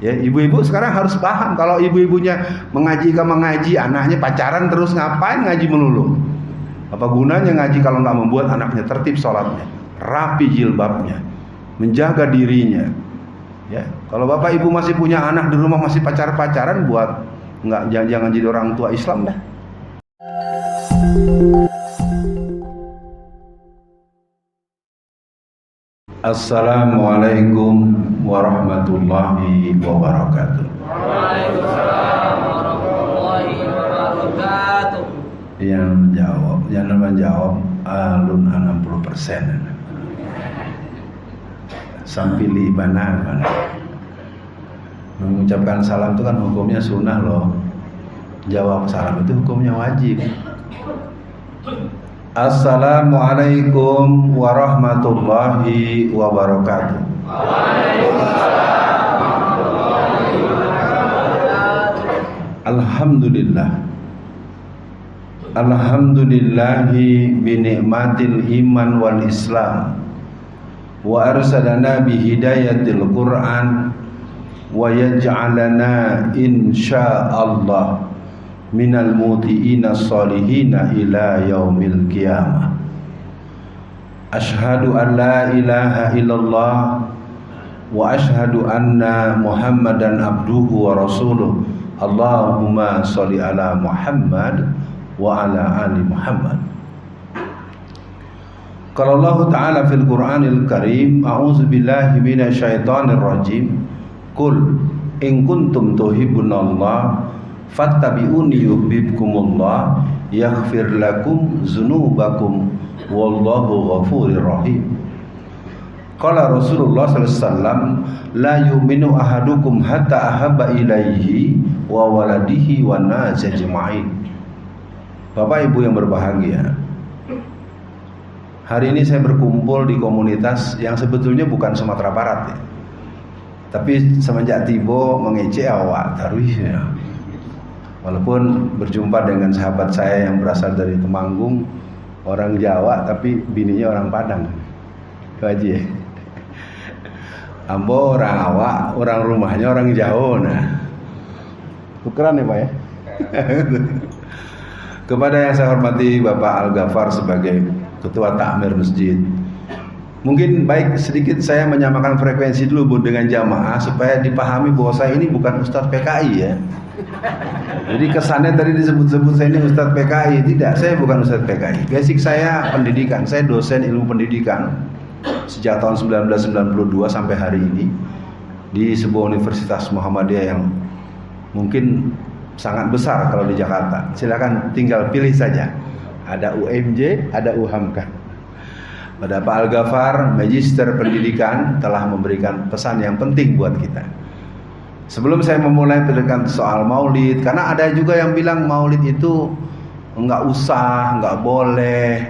Ya, ibu-ibu sekarang harus paham kalau ibu-ibunya mengaji, anaknya pacaran terus, ngapain ngaji melulu? Apa gunanya ngaji kalau nggak membuat anaknya tertib sholatnya, rapi jilbabnya, menjaga dirinya? Ya, kalau bapak ibu masih punya anak di rumah masih pacaran, buat nggak, jangan jadi orang tua Islam dah. Assalamualaikum warahmatullahi wabarakatuh. Waalaikumsalam warahmatullahi wabarakatuh. Yang menjawab alun 60%. Sampili mana. Mengucapkan salam itu kan hukumnya sunnah loh. Jawab salam itu hukumnya wajib. Assalamualaikum warahmatullahi wabarakatuh. Waalaikumsalam warahmatullahi wabarakatuh. Alhamdulillah. Alhamdulillahi binikmatil iman wal islam wa arsalana bihidayatil Qur'an wa yaj'alana insyaallah minal muti'ina salihina ila yaumil qiyamah. Ashhadu an la ilaha illallah wa ashhadu anna Muhammadan abduhu wa rasuluh. Allahumma sholli ala Muhammad wa ala ali Muhammad. Qala Allah Ta'ala fil Qur'anil Karim, a'udzu billahi minasyaitonir rajim. Qul in kuntum tuhibbunallah fattabi'uni yuhibbukumullah yaghfir lakum dzunubakum wallahu ghafurur rahim. Qala Rasulullah sallallahu alaihi wasallam, la yu'minu ahadukum hatta ahabba ilaihi wa waladihi wan nas ajma'in. Bapak Ibu yang berbahagia, hari ini saya berkumpul di komunitas yang sebetulnya bukan Sumatera Barat ya. Tapi semenjak tiba mengece awak tarwih ya. Walaupun berjumpa dengan sahabat saya yang berasal dari Temanggung, orang Jawa tapi bininya orang Padang. Itu aja ya. Ambo orang awak, orang rumahnya orang Jawa. Nah, tukeran ya Pak ya. Kepada yang saya hormati Bapak Al-Ghafar sebagai Ketua Takmir Masjid, mungkin baik sedikit saya menyamakan frekuensi dulu Bu dengan jamaah supaya dipahami bahwa saya ini bukan Ustadz PKI ya. Jadi kesannya tadi disebut-sebut saya ini Ustadz PKI. Tidak, saya bukan Ustadz PKI. Basic saya pendidikan, saya dosen ilmu pendidikan sejak tahun 1992 sampai hari ini di sebuah universitas Muhammadiyah yang mungkin sangat besar kalau di Jakarta. Silakan tinggal pilih saja. Ada UMJ, ada UHAMKA. Pada Pak Al-Ghafar, Magister Pendidikan telah memberikan pesan yang penting buat kita. Sebelum saya memulai pendidikan soal maulid, karena ada juga yang bilang maulid itu enggak usah, enggak boleh,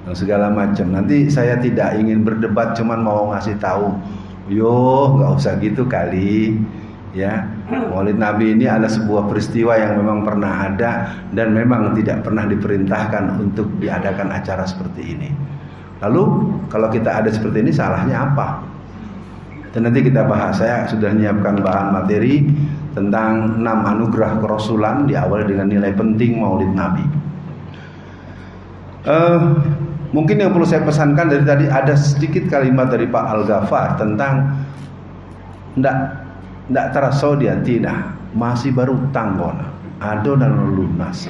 dan segala macam. Nanti saya tidak ingin berdebat, cuman mau ngasih tahu, enggak usah gitu kali. Ya, Maulid Nabi ini adalah sebuah peristiwa yang memang pernah ada dan memang tidak pernah diperintahkan untuk diadakan acara seperti ini. Lalu kalau kita ada seperti ini salahnya apa? Dan nanti kita bahas. Saya sudah menyiapkan bahan materi tentang 6 anugerah kerasulan diawali dengan nilai penting Maulid Nabi. Mungkin yang perlu saya pesankan dari tadi ada sedikit kalimat dari Pak Al-Ghafar tentang ndak terasa dia tidak masih baru tanggona adonan lunas.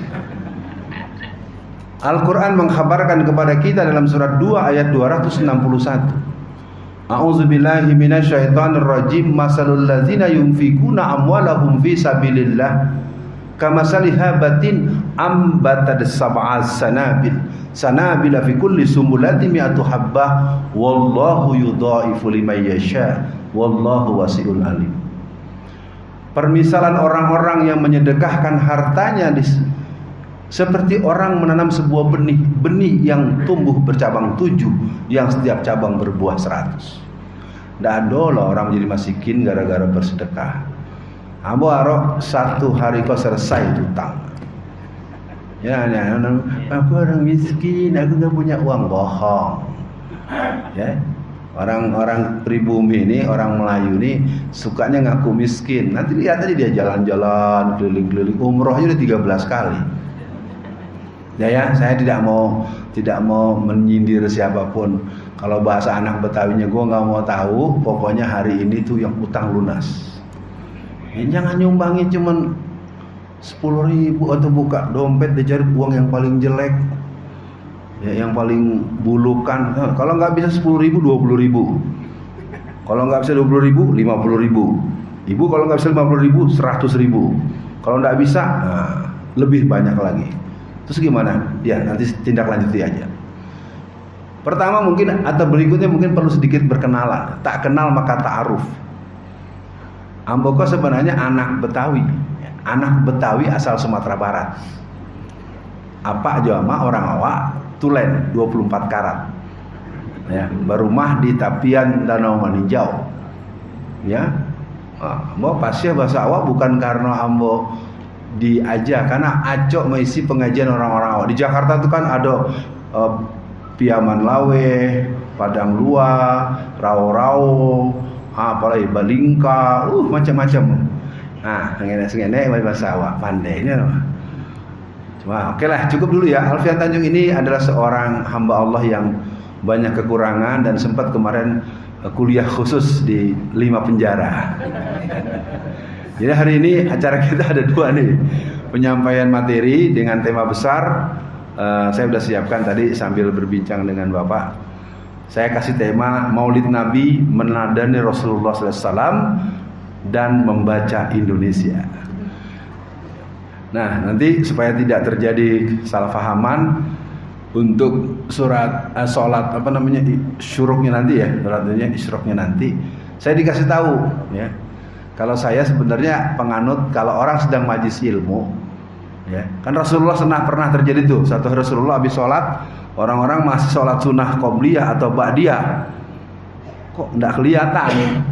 Al-Quran mengkhabarkan kepada kita dalam surat 2 ayat 261. A'udzubillahi minasyaitonir rajim. Masalul ladzina yunfikuna amwalahum fi sabilillah kamasali habatin ambatat sab'a sanabila fi kulli sumbulatin mi'atu habbah wallahu yudhaifu liman yasha wallahu wasi'un alim. Permisalan orang-orang yang menyedekahkan hartanya seperti orang menanam sebuah benih yang tumbuh bercabang 7, yang setiap cabang berbuah 100. Tidak ada lah orang menjadi masikin gara-gara bersedekah. Abu arok satu hari kau selesai utang. Ya, aku orang miskin, aku nggak punya uang, bohong. Ya, Orang-orang pribumi ini, orang Melayu ini sukanya ngaku miskin. Nanti lihat aja dia jalan-jalan, keliling-keliling, umrohnya udah 13 kali. Ya, saya tidak mau menyindir siapapun. Kalau bahasa anak Betawinya gue nggak mau tahu. Pokoknya hari ini tuh yang utang lunas. Ya, jangan nyumbangi cuman 10.000 atau buka dompet dia cari uang yang paling jelek. Ya, yang paling bulukan. Kalau nggak bisa 10.000, 20.000. Kalau nggak bisa 20.000, 50.000. Ibu kalau nggak bisa 50.000, 100.000. Kalau nggak bisa, lebih banyak lagi. Terus gimana? Ya nanti tindak lanjuti aja. Pertama mungkin atau berikutnya mungkin perlu sedikit berkenalan. Tak kenal maka ta'aruf. Amboko sebenarnya anak Betawi. Anak Betawi asal Sumatera Barat. Apa jama orang awak tulen 24 karat. Ya, berumah di tepian Danau Meninjau. Ya. Ambo pasti bahasa awak bukan karena ambo diajak, karena acok mengisi pengajian orang-orang awak. Di Jakarta itu kan ada Piaman Lawe, Padang Luar, Rau-Rau, apalagi Balingka, macam-macam. Nah, ngene-ngene bahasa awak pandai ini. Wah, oke lah, cukup dulu ya. Alfian Tanjung ini adalah seorang hamba Allah yang banyak kekurangan dan sempat kemarin kuliah khusus di 5 penjara. Jadi hari ini acara kita ada 2 nih, penyampaian materi dengan tema besar. Saya sudah siapkan tadi sambil berbincang dengan Bapak. Saya kasih tema Maulid Nabi meneladani Rasulullah SAW dan membaca Indonesia. Nah, nanti supaya tidak terjadi salah fahaman untuk sholat syuruknya nanti ya, sholatnya isyroknya nanti. Saya dikasih tahu ya. Kalau saya sebenarnya penganut kalau orang sedang majlis ilmu ya. Kan Rasulullah pernah terjadi tuh. Satu Rasulullah habis sholat, orang-orang masih sholat sunnah qobliyah atau ba'diyah. Kok enggak kelihatan?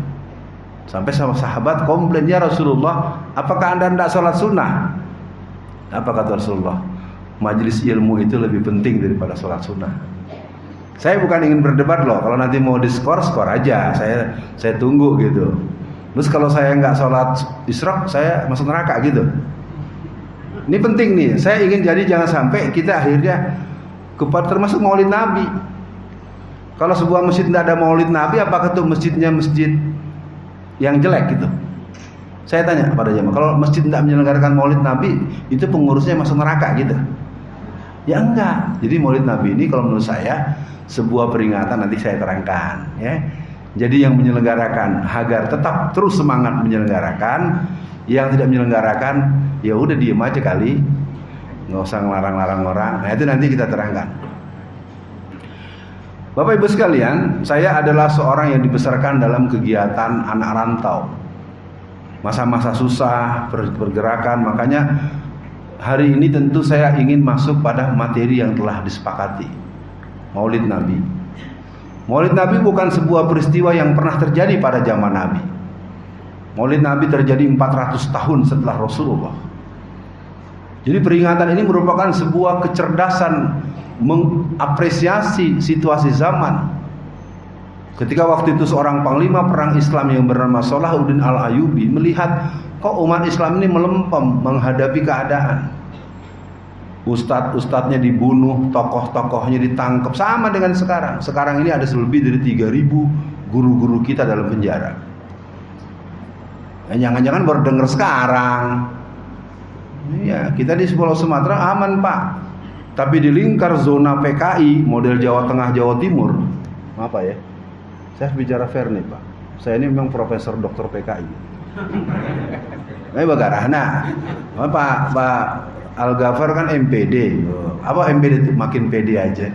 Sampai sama sahabat komplain, "Ya Rasulullah, apakah Anda enggak sholat sunnah?" Apa kata Rasulullah? Majelis ilmu itu lebih penting daripada sholat sunnah. Saya bukan ingin berdebat loh. Kalau nanti mau skor aja. Saya tunggu gitu. Terus kalau saya nggak sholat isyrok, saya masuk neraka gitu. Ini penting nih. Saya ingin jadi jangan sampai kita akhirnya termasuk Maulid Nabi. Kalau sebuah masjid tidak ada Maulid Nabi, apakah itu masjidnya masjid yang jelek gitu? Saya tanya pada jamaah, kalau masjid tidak menyelenggarakan Maulid Nabi, itu pengurusnya masuk neraka gitu? Ya enggak. Jadi Maulid Nabi ini kalau menurut saya sebuah peringatan, nanti saya terangkan ya. Jadi yang menyelenggarakan agar tetap terus semangat menyelenggarakan, yang tidak menyelenggarakan ya udah diem aja kali, nggak usah ngelarang-larang orang. Nah itu nanti kita terangkan. Bapak Ibu sekalian, saya adalah seorang yang dibesarkan dalam kegiatan anak rantau. Masa-masa susah, pergerakan, makanya hari ini tentu saya ingin masuk pada materi yang telah disepakati. Maulid Nabi. Maulid Nabi bukan sebuah peristiwa yang pernah terjadi pada zaman Nabi. Maulid Nabi terjadi 400 tahun setelah Rasulullah. Jadi peringatan ini merupakan sebuah kecerdasan mengapresiasi situasi zaman. Ketika waktu itu seorang panglima perang Islam yang bernama Salahuddin Al-Ayyubi melihat kok umat Islam ini melempem menghadapi keadaan. Ustadz-ustadznya dibunuh, tokoh-tokohnya ditangkap, sama dengan sekarang. Sekarang ini ada lebih dari 3.000 guru-guru kita dalam penjara. Jangan-jangan baru dengar sekarang. Ya, kita di Pulau Sumatera aman Pak. Tapi di lingkar zona PKI model Jawa Tengah, Jawa Timur, apa ya? Saya bicara fair nih Pak. Saya ini memang profesor doktor PKI. Bagarahna. Pak Al-Ghafar kan MPD. Apa MPD itu? Makin pede aja.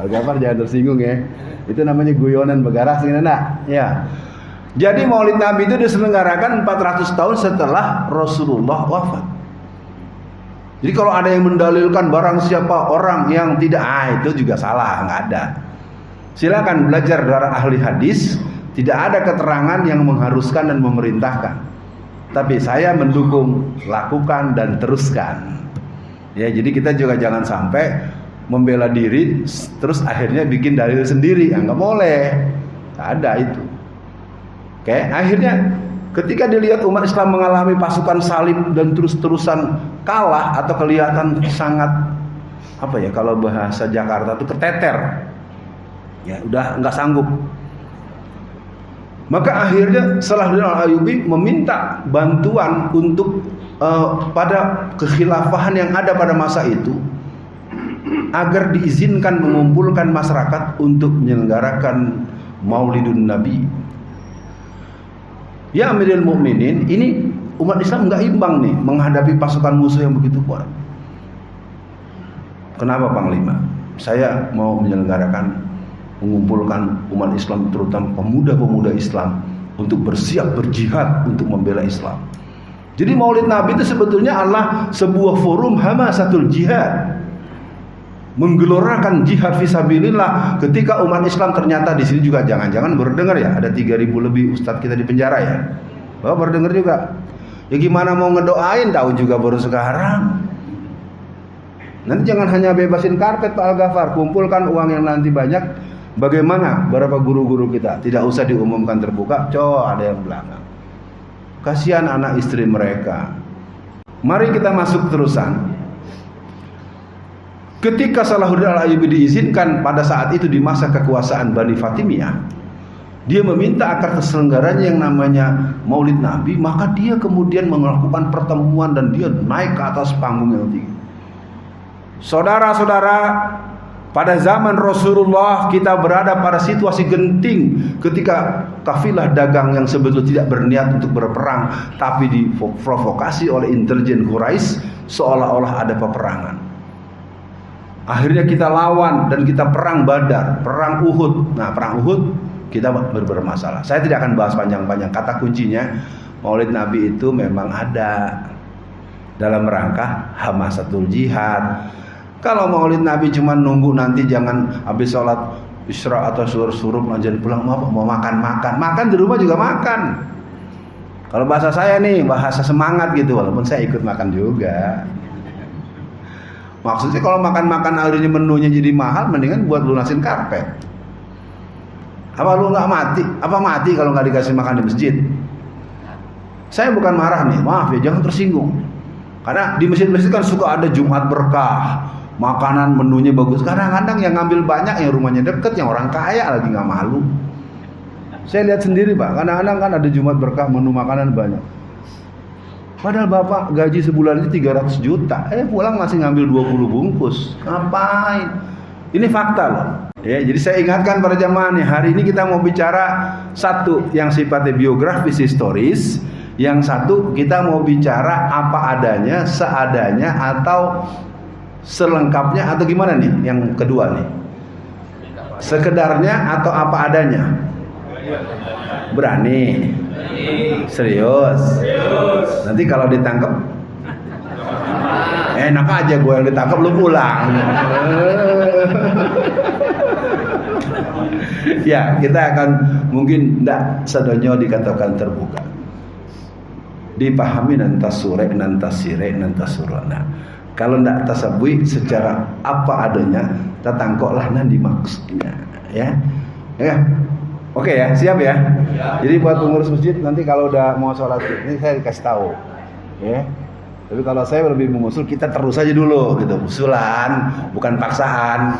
Al-Ghafar jangan tersinggung ya. Itu namanya guyonan begarah sih enggak? Ya. Jadi Maulid Nabi itu diselenggarakan 400 tahun setelah Rasulullah wafat. Jadi kalau ada yang mendalilkan barang siapa orang yang tidak, itu juga salah, nggak ada. Silakan belajar dari ahli hadis, tidak ada keterangan yang mengharuskan dan memerintahkan. Tapi saya mendukung, lakukan dan teruskan. Ya, jadi kita juga jangan sampai membela diri, terus akhirnya bikin dalil sendiri. Nggak boleh. Nggak ada itu. Oke, akhirnya ketika dilihat umat Islam mengalami pasukan salib dan terus-terusan kalah atau kelihatan sangat apa ya, kalau bahasa Jakarta itu keteter, ya udah nggak sanggup. Maka akhirnya Salahuddin Al-Ayyubi meminta bantuan untuk pada kekhilafahan yang ada pada masa itu agar diizinkan mengumpulkan masyarakat untuk menyelenggarakan Maulidun Nabi. Ya Amirul Mukminin, ini umat Islam nggak imbang nih menghadapi pasukan musuh yang begitu kuat. Kenapa Panglima? Saya mau mengumpulkan umat Islam, terutama pemuda-pemuda Islam, untuk bersiap berjihad untuk membela Islam. Jadi Maulid Nabi itu sebetulnya adalah sebuah forum hamasatul jihad, menggelorakan jihad fisabilillah. Ketika umat Islam ternyata di sini juga jangan-jangan baru dengar ya, ada 3.000 lebih ustadz kita di penjara ya. Bapak baru dengar juga. Ya gimana mau ngedoain, tahu juga baru sekarang. Nanti jangan hanya bebasin karpet Pak Al-Ghafar, kumpulkan uang yang nanti banyak. Bagaimana berapa guru-guru kita? Tidak usah diumumkan terbuka, ada yang belakang. Kasihan anak istri mereka. Mari kita masuk terusan. Ketika Salahuddin Al-Ayyubi diizinkan pada saat itu di masa kekuasaan Bani Fatimiyah, dia meminta agar terselenggaranya yang namanya Maulid Nabi, maka dia kemudian melakukan pertemuan dan dia naik ke atas panggung yang tinggi. Saudara-saudara, pada zaman Rasulullah kita berada pada situasi genting ketika kafilah dagang yang sebetulnya tidak berniat untuk berperang tapi diprovokasi oleh intelijen Quraisy seolah-olah ada peperangan. Akhirnya kita lawan dan kita perang Badar, perang Uhud. Nah, perang Uhud kita bermasalah. Saya tidak akan bahas panjang-panjang. Kata kuncinya, Maulid Nabi itu memang ada dalam rangka hamasatul jihad. Kalau Maulid Nabi cuma nunggu nanti jangan habis sholat Isra atau suruh jangan pulang mau makan di rumah juga makan. Kalau bahasa saya nih bahasa semangat gitu, walaupun saya ikut makan juga. Maksudnya kalau makan akhirnya menunya jadi mahal, mendingan buat lunasin karpet. Apa lu nggak mati? Apa mati kalau nggak dikasih makan di masjid? Saya bukan marah nih, maaf ya, jangan tersinggung. Karena di masjid-masjid kan suka ada Jumat berkah, makanan menunya bagus. Kadang-kadang yang ngambil banyak, yang rumahnya deket, yang orang kaya lagi nggak malu. Saya lihat sendiri Pak, kadang-kadang kan ada Jumat berkah, menu makanan banyak. Padahal Bapak gaji sebulan itu 300 juta, pulang masih ngambil 20 bungkus. Ngapain? Ini fakta loh. Ya, jadi saya ingatkan para jamaah nih, hari ini kita mau bicara satu yang sifatnya biografis historis, yang satu kita mau bicara apa adanya, seadanya atau selengkapnya atau gimana nih? Yang kedua nih, sekedarnya atau apa adanya? Berani? Serius? Nanti kalau ditangkap enak aja, gue yang ditangkap lu pulang. Ya, kita akan mungkin tidak sedonyo dikatakan terbuka, dipahami nantasurana. Kalau tidak tasabui secara apa adanya, tatangkoklah nanti maksudnya, ya. Oke ya, siap ya. Jadi buat pengurus masjid nanti kalau udah mau sholat ini saya dikasih tahu, ya. Tapi kalau saya lebih mengusul kita terus aja dulu gitu, usulan bukan paksaan.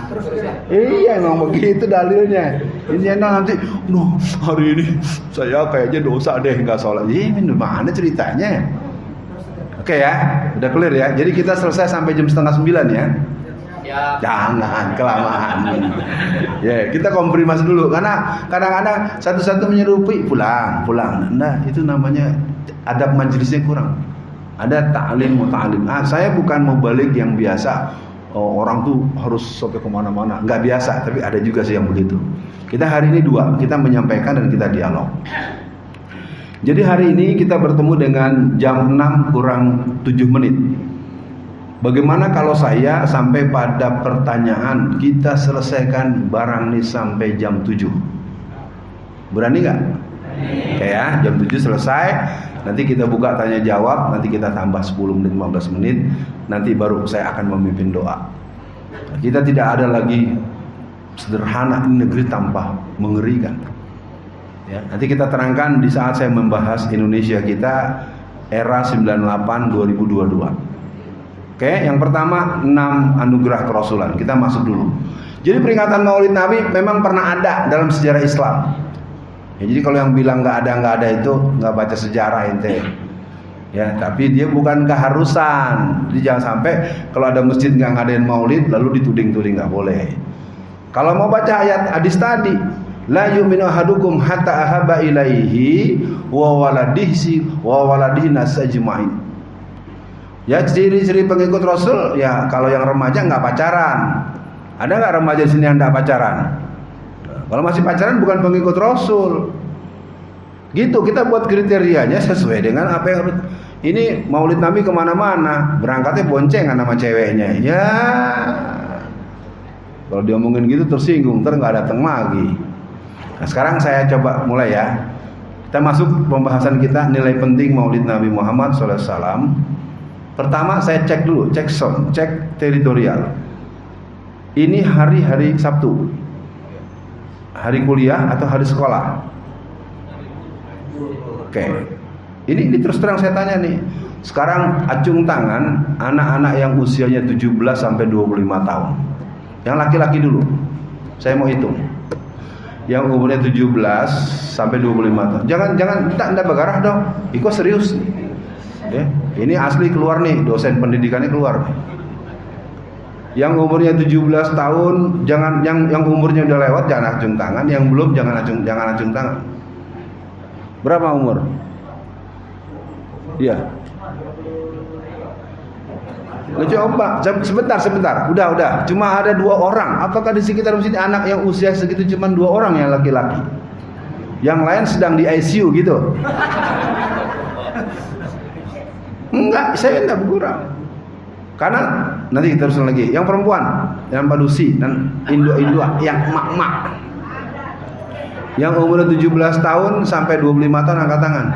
Iya emang begitu dalilnya. Ini nanti, hari ini saya kayaknya dosa deh nggak sholat. Ini mana ceritanya? Oke ya, udah clear ya. Jadi kita selesai sampai jam 8:30 ya. Ya. Jangan kelamaan. Ya, kita konfirmasi dulu karena kadang-kadang satu-satu menyerupi pulang. Nah, itu namanya adab majelisnya kurang. Ada ta'lim muta'alim. Saya bukan mau balik yang biasa. Orang tuh harus sampai kemana-mana. Nggak biasa, tapi ada juga sih yang begitu. Kita hari ini dua, kita menyampaikan dan kita dialog. Jadi hari ini kita bertemu dengan jam 6 kurang 7 menit. Bagaimana kalau saya sampai pada pertanyaan kita selesaikan barang ini sampai jam 7? Berani nggak? Oke ya, jam 7 selesai. Nanti kita buka tanya jawab. Nanti kita tambah 10 menit, 15 menit. Nanti baru saya akan memimpin doa. Kita tidak ada lagi sederhana ini negeri tanpa mengerikan. Ya, nanti kita terangkan di saat saya membahas Indonesia kita era 98-2022. Oke, yang pertama 6 anugerah kerasulan. Kita masuk dulu. Jadi peringatan Maulid Nabi memang pernah ada dalam sejarah Islam. Ya, jadi kalau yang bilang nggak ada itu nggak baca sejarah ente. Ya, tapi dia bukan keharusan. Jadi jangan sampai kalau ada masjid nggak ngadain Maulid lalu dituding-tuding, nggak boleh. Kalau mau baca ayat hadis tadi, la yu'minu ahadukum hatta ahabba ilaihi wa waladihi nas ajmain. Ya, ciri-ciri pengikut Rasul ya kalau yang remaja nggak pacaran. Ada nggak remaja di sini yang nggak pacaran? Kalau masih pacaran bukan pengikut Rasul. Gitu, kita buat kriterianya sesuai dengan apa yang harus. Ini Maulid Nabi kemana-mana, berangkatnya boncengan sama ceweknya. Ya, kalau diomongin gitu tersinggung, ntar nggak datang lagi. Nah, sekarang saya coba mulai ya. Kita masuk pembahasan kita nilai penting Maulid Nabi Muhammad SAW. Pertama saya cek dulu, cek sound, cek teritorial. Ini hari-hari Sabtu, hari kuliah atau hari sekolah? Oke. Ini terus terang saya tanya nih. Sekarang acung tangan anak-anak yang usianya 17 sampai 25 tahun. Yang laki-laki dulu. Saya mau hitung. Yang umurnya 17 sampai 25 tahun. Jangan enggak begarah dong. Iko serius. Ya, ini asli keluar nih, dosen pendidikannya keluar. Yang umurnya 17 tahun, jangan yang umurnya udah lewat jangan acung tangan, yang belum jangan acung tangan. Berapa umur? Iya. Coba sebentar. Udah. Cuma ada 2 orang. Apakah di sekitar sini anak yang usia segitu cuma 2 orang yang laki-laki? Yang lain sedang di ICU gitu. Enggak, saya enggak berkurang. Karena nanti kita terus lagi. Yang perempuan, yang padusi dan induk yang emak-emak. Yang umurnya 17 tahun sampai 25 tahun angkat tangan.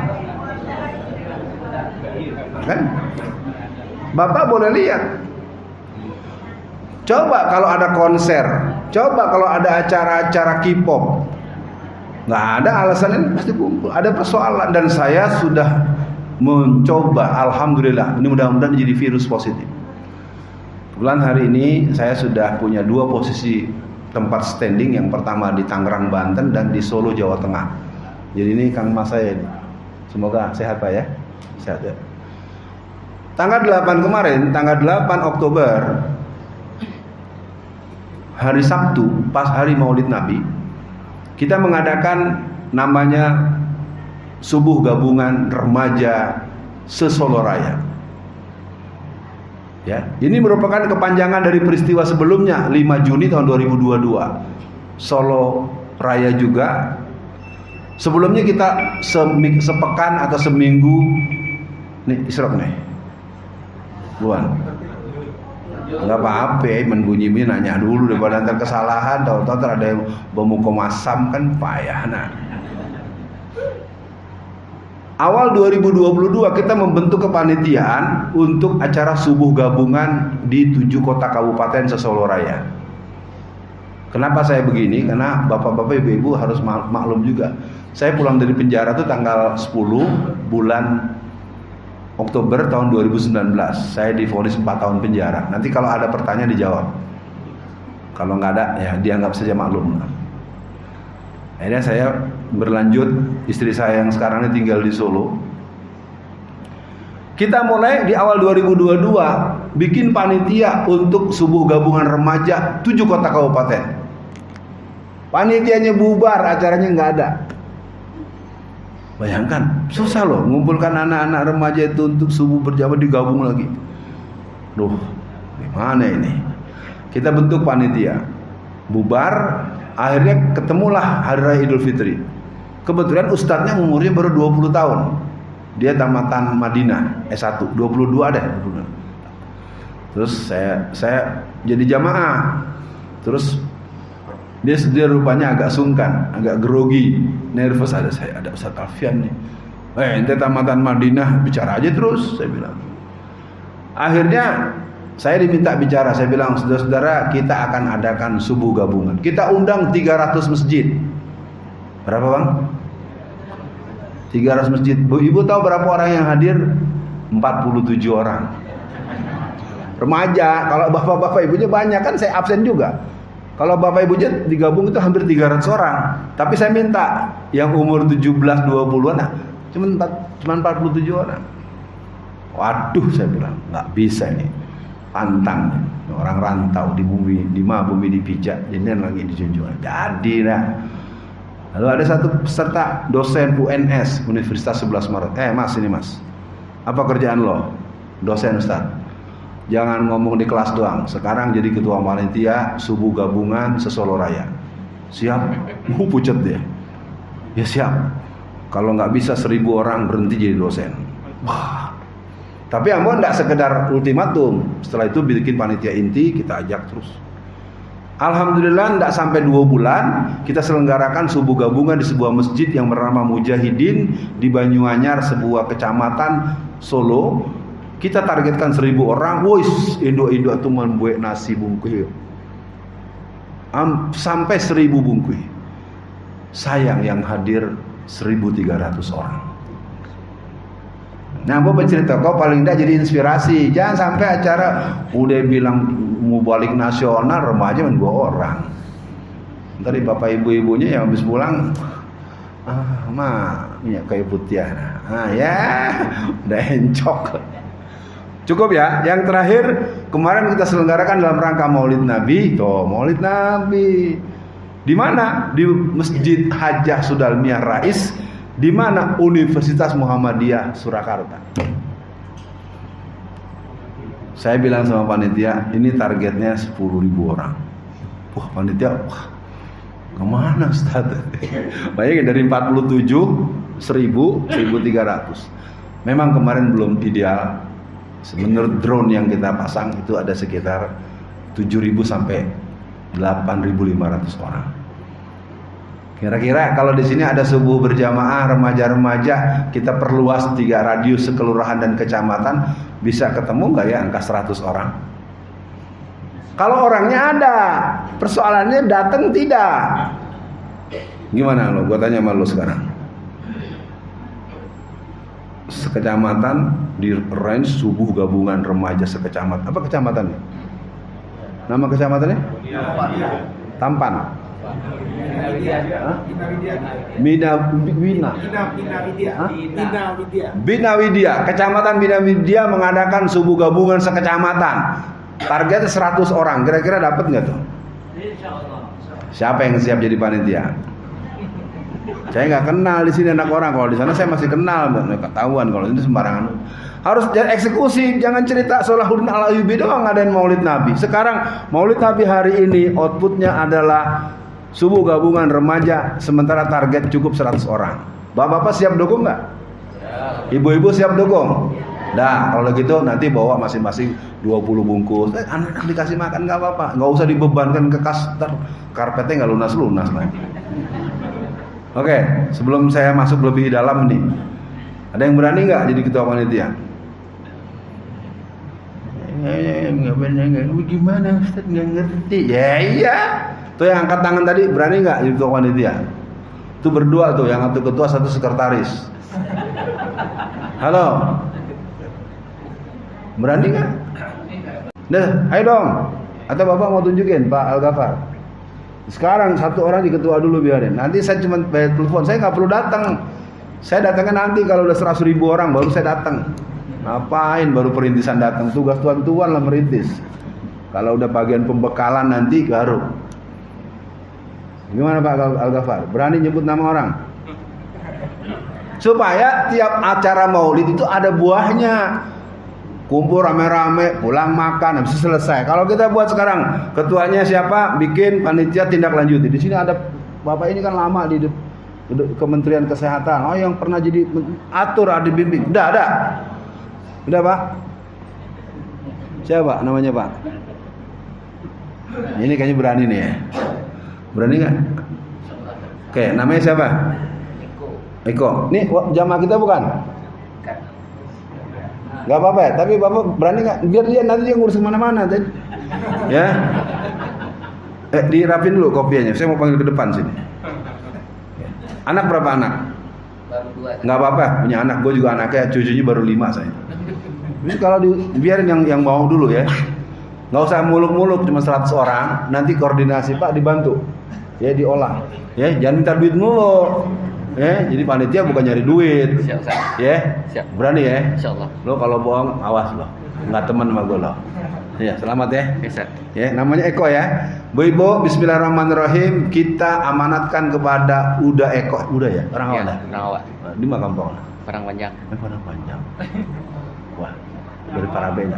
Kan? Bapak boleh lihat. Coba kalau ada konser, coba kalau ada acara-acara K-pop, nggak ada alasannya pasti kumpul. Ada persoalan dan saya sudah mencoba. Alhamdulillah, ini mudah-mudahan jadi virus positif. Kebetulan hari ini saya sudah punya 2 posisi tempat standing. Yang pertama di Tangerang, Banten dan di Solo, Jawa Tengah. Jadi ini Kang Mas saya. Semoga sehat Pak ya. Sehat ya. Tanggal 8 kemarin, tanggal 8 Oktober, hari Sabtu, pas hari Maulid Nabi, kita mengadakan namanya Subuh Gabungan Remaja se-Solo Raya. Ya, ini merupakan kepanjangan dari peristiwa sebelumnya, 5 Juni tahun 2022. Solo Raya juga. Sebelumnya kita sepekan atau seminggu nih Isrok nih. Buan. Enggak apa-apa, menbunyi nanya dulu daripada ntar kesalahan, tahu-tahu ada yang bawa masam kan payah. Nah. Awal 2022 kita membentuk kepanitiaan untuk acara subuh gabungan di 7 kota kabupaten se-Solo Raya. Kenapa saya begini? Karena bapak-bapak ibu-ibu harus maklum juga. Saya pulang dari penjara tuh tanggal 10 bulan Oktober tahun 2019. Saya divonis 4 tahun penjara. Nanti kalau ada pertanyaan dijawab. Kalau nggak ada ya dianggap saja maklum. Akhirnya saya berlanjut, istri saya yang sekarang ini tinggal di Solo. Kita mulai di awal 2022 bikin panitia untuk subuh gabungan remaja 7 kota kabupaten. Panitianya bubar, acaranya nggak ada. Bayangkan, susah loh mengumpulkan anak-anak remaja itu untuk subuh berjamaah digabung lagi. Duh, gimana ini? Kita bentuk panitia. Bubar, akhirnya ketemulah Hari Raya Idul Fitri. Kebetulan ustadznya umurnya baru 20 tahun. Dia tamatan Madinah, S1, 22 ada. Terus saya jadi jamaah. Terus dia rupanya agak sungkan, agak grogi, nervous. Ada Ustaz Alfian nih. Ente tamatan Madinah, bicara aja terus, saya bilang. Akhirnya Saya diminta bicara, saya bilang, saudara-saudara, kita akan adakan subuh gabungan. Kita undang 300 masjid. Berapa bang? 300 masjid. Ibu tahu berapa orang yang hadir? 47 orang. Remaja, kalau bapak-bapak ibunya banyak kan saya absen juga. Kalau bapak ibunya digabung itu hampir 300 orang. Tapi saya minta yang umur 17-20an, cuma 47 orang. Waduh, saya bilang, nggak bisa ini. Pantang, orang rantau di bumi dipijak, ini lagi dijunjung. Jadi nah. Lalu ada satu peserta dosen UNS Universitas 11 Maret. Mas ini mas, apa kerjaan lo? Dosen Ustaz. Jangan ngomong di kelas doang. Sekarang jadi ketua panitia subuh gabungan se-Solo Raya. Siap? Pucet dia. Ya siap. Kalau nggak bisa 1000 orang berhenti jadi dosen. Wah. Tapi Ambon tidak sekedar ultimatum. Setelah itu bikin panitia inti, kita ajak terus. Alhamdulillah tidak sampai 2 bulan kita selenggarakan subuh gabungan di sebuah masjid yang bernama Mujahidin di Banyuanyar, sebuah kecamatan Solo. Kita targetkan 1000 orang. Wis, Indo-Indo itu membuat nasi bungkus. Sampai 1000 bungkus. Sayang yang hadir 1300 orang. Nah, gue bercerita, kau paling tidak jadi inspirasi. Jangan sampai acara udah bilang mau balik nasional, remaja cuma 2 orang. Tadi bapak ibu-ibunya yang habis pulang, minyak kayu putih. Ya, udah encok. Cukup ya. Yang terakhir, kemarin kita selenggarakan dalam rangka Maulid Nabi. Maulid Nabi. Di mana? Di Masjid Hajah Sudalmiah Rais. Di mana? Universitas Muhammadiyah Surakarta. Saya bilang sama panitia, ini targetnya 10.000 orang. Wah, panitia, kemana Ustaz? Bayangin dari 47, 1000, 1300. Memang kemarin belum ideal. Menurut drone yang kita pasang itu ada sekitar 7.000 sampai 8.500 orang. Kira-kira kalau di sini ada subuh berjamaah remaja-remaja, kita perluas 3 radius sekelurahan dan kecamatan, bisa ketemu nggak ya angka 100 orang? Kalau orangnya ada, persoalannya datang tidak. Gimana lo? Gua tanya sama lo sekarang. Sekecamatan di range subuh gabungan remaja sekecamatan. Apa kecamatannya? Nama kecamatannya? Tampan. Bina Widya. Kecamatan Bina Widya mengadakan subuh gabungan sekecamatan. Targetnya 100 orang. Kira-kira dapat nggak tuh? Siapa yang siap jadi panitia? Saya nggak kenal di sini anak orang. Kalau di sana saya masih kenal, ketahuan. Kalau ini sembarangan. Harus eksekusi, jangan cerita Salahuddin Al-Ayyubi doang ngadain Maulid Nabi. Sekarang Maulid Nabi hari ini outputnya adalah subuh gabungan remaja, sementara target cukup 100 orang. Bapak-bapak siap dukung nggak? Ibu-ibu siap dukung? Nah, kalau gitu nanti bawa masing-masing 20 bungkus. Anak-anak dikasih makan nggak apa-apa, nggak usah dibebankan ke kas, karpetnya nggak lunas-lunas lagi. Oke, sebelum saya masuk lebih dalam nih, ada yang berani nggak jadi ketua panitia? Gimana Ustaz, nggak ngerti? Ya iya. Tuh yang angkat tangan tadi berani nggak jadi ketua panitia? Itu berdua tuh, yang satu ketua, satu sekretaris. Halo, berani nggak? Nah, ayo dong. Atau bapak mau tunjukin Pak Al-Ghafar? Sekarang satu orang di ketua dulu biarin. Nanti saya cuma bayar telepon, saya nggak perlu datang. Saya datangnya nanti kalau udah 100.000 orang baru saya datang. Ngapain baru perintisan datang? Tugas tuan-tuan lah merintis. Kalau udah bagian pembekalan nanti baru. Gimana Pak Al-Ghafar? Berani nyebut nama orang? Supaya tiap acara maulid itu ada buahnya. Kumpul rame-rame, pulang makan, habis itu selesai. Kalau kita buat sekarang, ketuanya siapa? Bikin panitia tindak lanjuti. Di sini ada bapak ini kan lama di Kementerian Kesehatan. Oh, yang pernah jadi atur, ada bimbing. Udah ada. Udah Pak. Siapa namanya Pak? Ini kayaknya berani nih ya. Berani nggak? Oke, namanya siapa? Eko. Nih jamaah kita bukan? Nggak apa-apa ya. Tapi bapak berani nggak? Biar dia nanti dia ngurus kemana-mana, ya. Dirapin dulu kopiannya. Saya mau panggil ke depan sini. Anak berapa anak? Baru 2. Nggak apa-apa, punya anak. Gue juga anaknya, cucunya baru 5 saya. Jadi kalau biarin yang mau dulu ya. Nggak usah muluk-muluk, cuma 100 orang. Nanti koordinasi Pak dibantu, ya diolah. Ya jangan minta duit mulu. Ya jadi panitia bukan nyari duit. Siap, Ustaz. Ya Siap. berani ya. Insyaallah. Lo kalau bohong awas lo. Nggak teman sama gue lo. Ya selamat ya. Ustaz. Ya namanya Eko ya. Bu Ibu, Bismillahirrahmanirrahim. Kita amanatkan kepada Uda Eko. Uda ya? Orang awal ya? Orang awal. Di mana kampung? Parang Panjang. Padang Panjang. Wah, dari Parabena.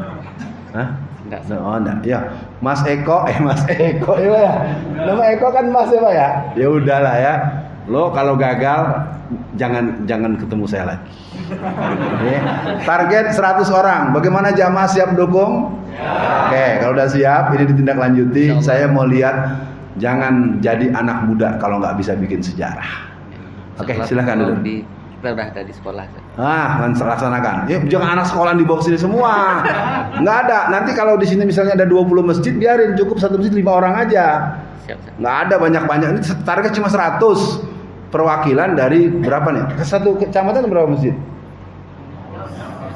Hah? Enggak. Oh, enggak. Ya, Mas Eko, Mas Eko ya. Nama Eko kan Mas ya, Pak ya? Ya udahlah ya. Lo kalau gagal jangan ketemu saya lagi. Ya. Target 100 orang. Bagaimana jamaah siap dukung? Oke, kalau udah siap ini ditindaklanjuti. Saya mau lihat jangan jadi anak muda kalau nggak bisa bikin sejarah. Oke, silakan dulu. Kita udah ada di sekolah. Laksanakan. Ya, jangan anak sekolah dibawa sini semua. Nggak ada. Nanti kalau di sini misalnya ada 20 masjid, biarin cukup satu masjid 5 orang aja. Siap. Nggak ada banyak-banyak. Ini target cuma 100. Perwakilan dari berapa nih? Satu kecamatan berapa masjid?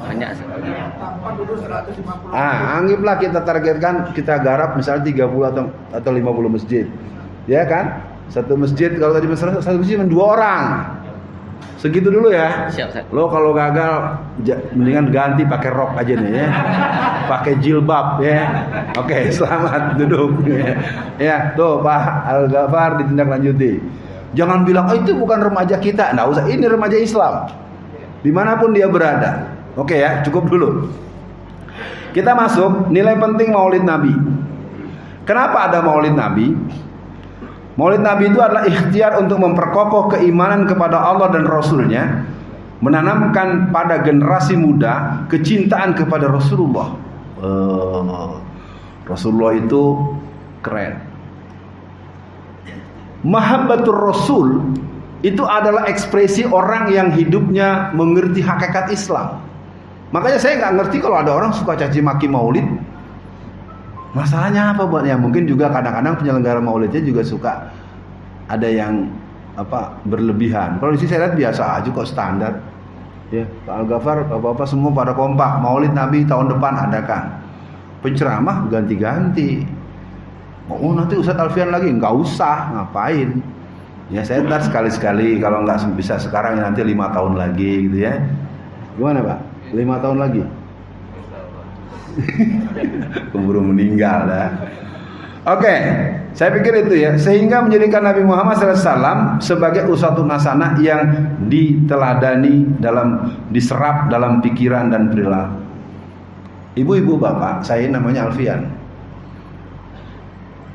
Banyak. Anggaplah kita targetkan, kita garap misalnya 30 atau 50 masjid. Ya kan? Satu masjid kalau tadi satu masjid cuma 2 orang. Segitu dulu ya. Siap, Ustaz. Lo kalau gagal mendingan ganti pakai rok aja nih ya. Pakai jilbab ya. Oke, selamat duduk. Ya, tuh Pak Al-Ghafar ditindaklanjuti. Jangan bilang itu bukan remaja kita. Nggak usah, ini remaja Islam. Dimanapun dia berada. Oke ya, cukup dulu. Kita masuk nilai penting Maulid Nabi. Kenapa ada Maulid Nabi? Maulid Nabi itu adalah ikhtiar untuk memperkokoh keimanan kepada Allah dan Rasulnya, menanamkan pada generasi muda kecintaan kepada Rasulullah. Rasulullah itu keren. Mahabbatur Rasul itu adalah ekspresi orang yang hidupnya mengerti hakikat Islam. Makanya saya nggak ngerti kalau ada orang suka caci maki Maulid. Masalahnya apa buatnya? Mungkin juga kadang-kadang penyelenggara Maulidnya juga suka ada yang berlebihan. Kalau di sini saya lihat biasa aja kok, standar. Ya, Pak Al-Ghafar, Bapak-bapak semua pada kompak. Maulid Nabi tahun depan adakan. Penceramah ganti-ganti. Oh nanti Ustadz Alfian lagi, nggak usah, ngapain? Ya saya ntar sekali-sekali, kalau nggak bisa sekarang ya nanti 5 tahun lagi gitu ya. Gimana Pak? 5 tahun lagi? Keburu meninggal dah. Oke, saya pikir itu ya, sehingga menjadikan Nabi Muhammad SAW sebagai uswatun hasanah yang diteladani diserap dalam pikiran dan perilaku. Ibu-ibu bapak, saya namanya Alfian.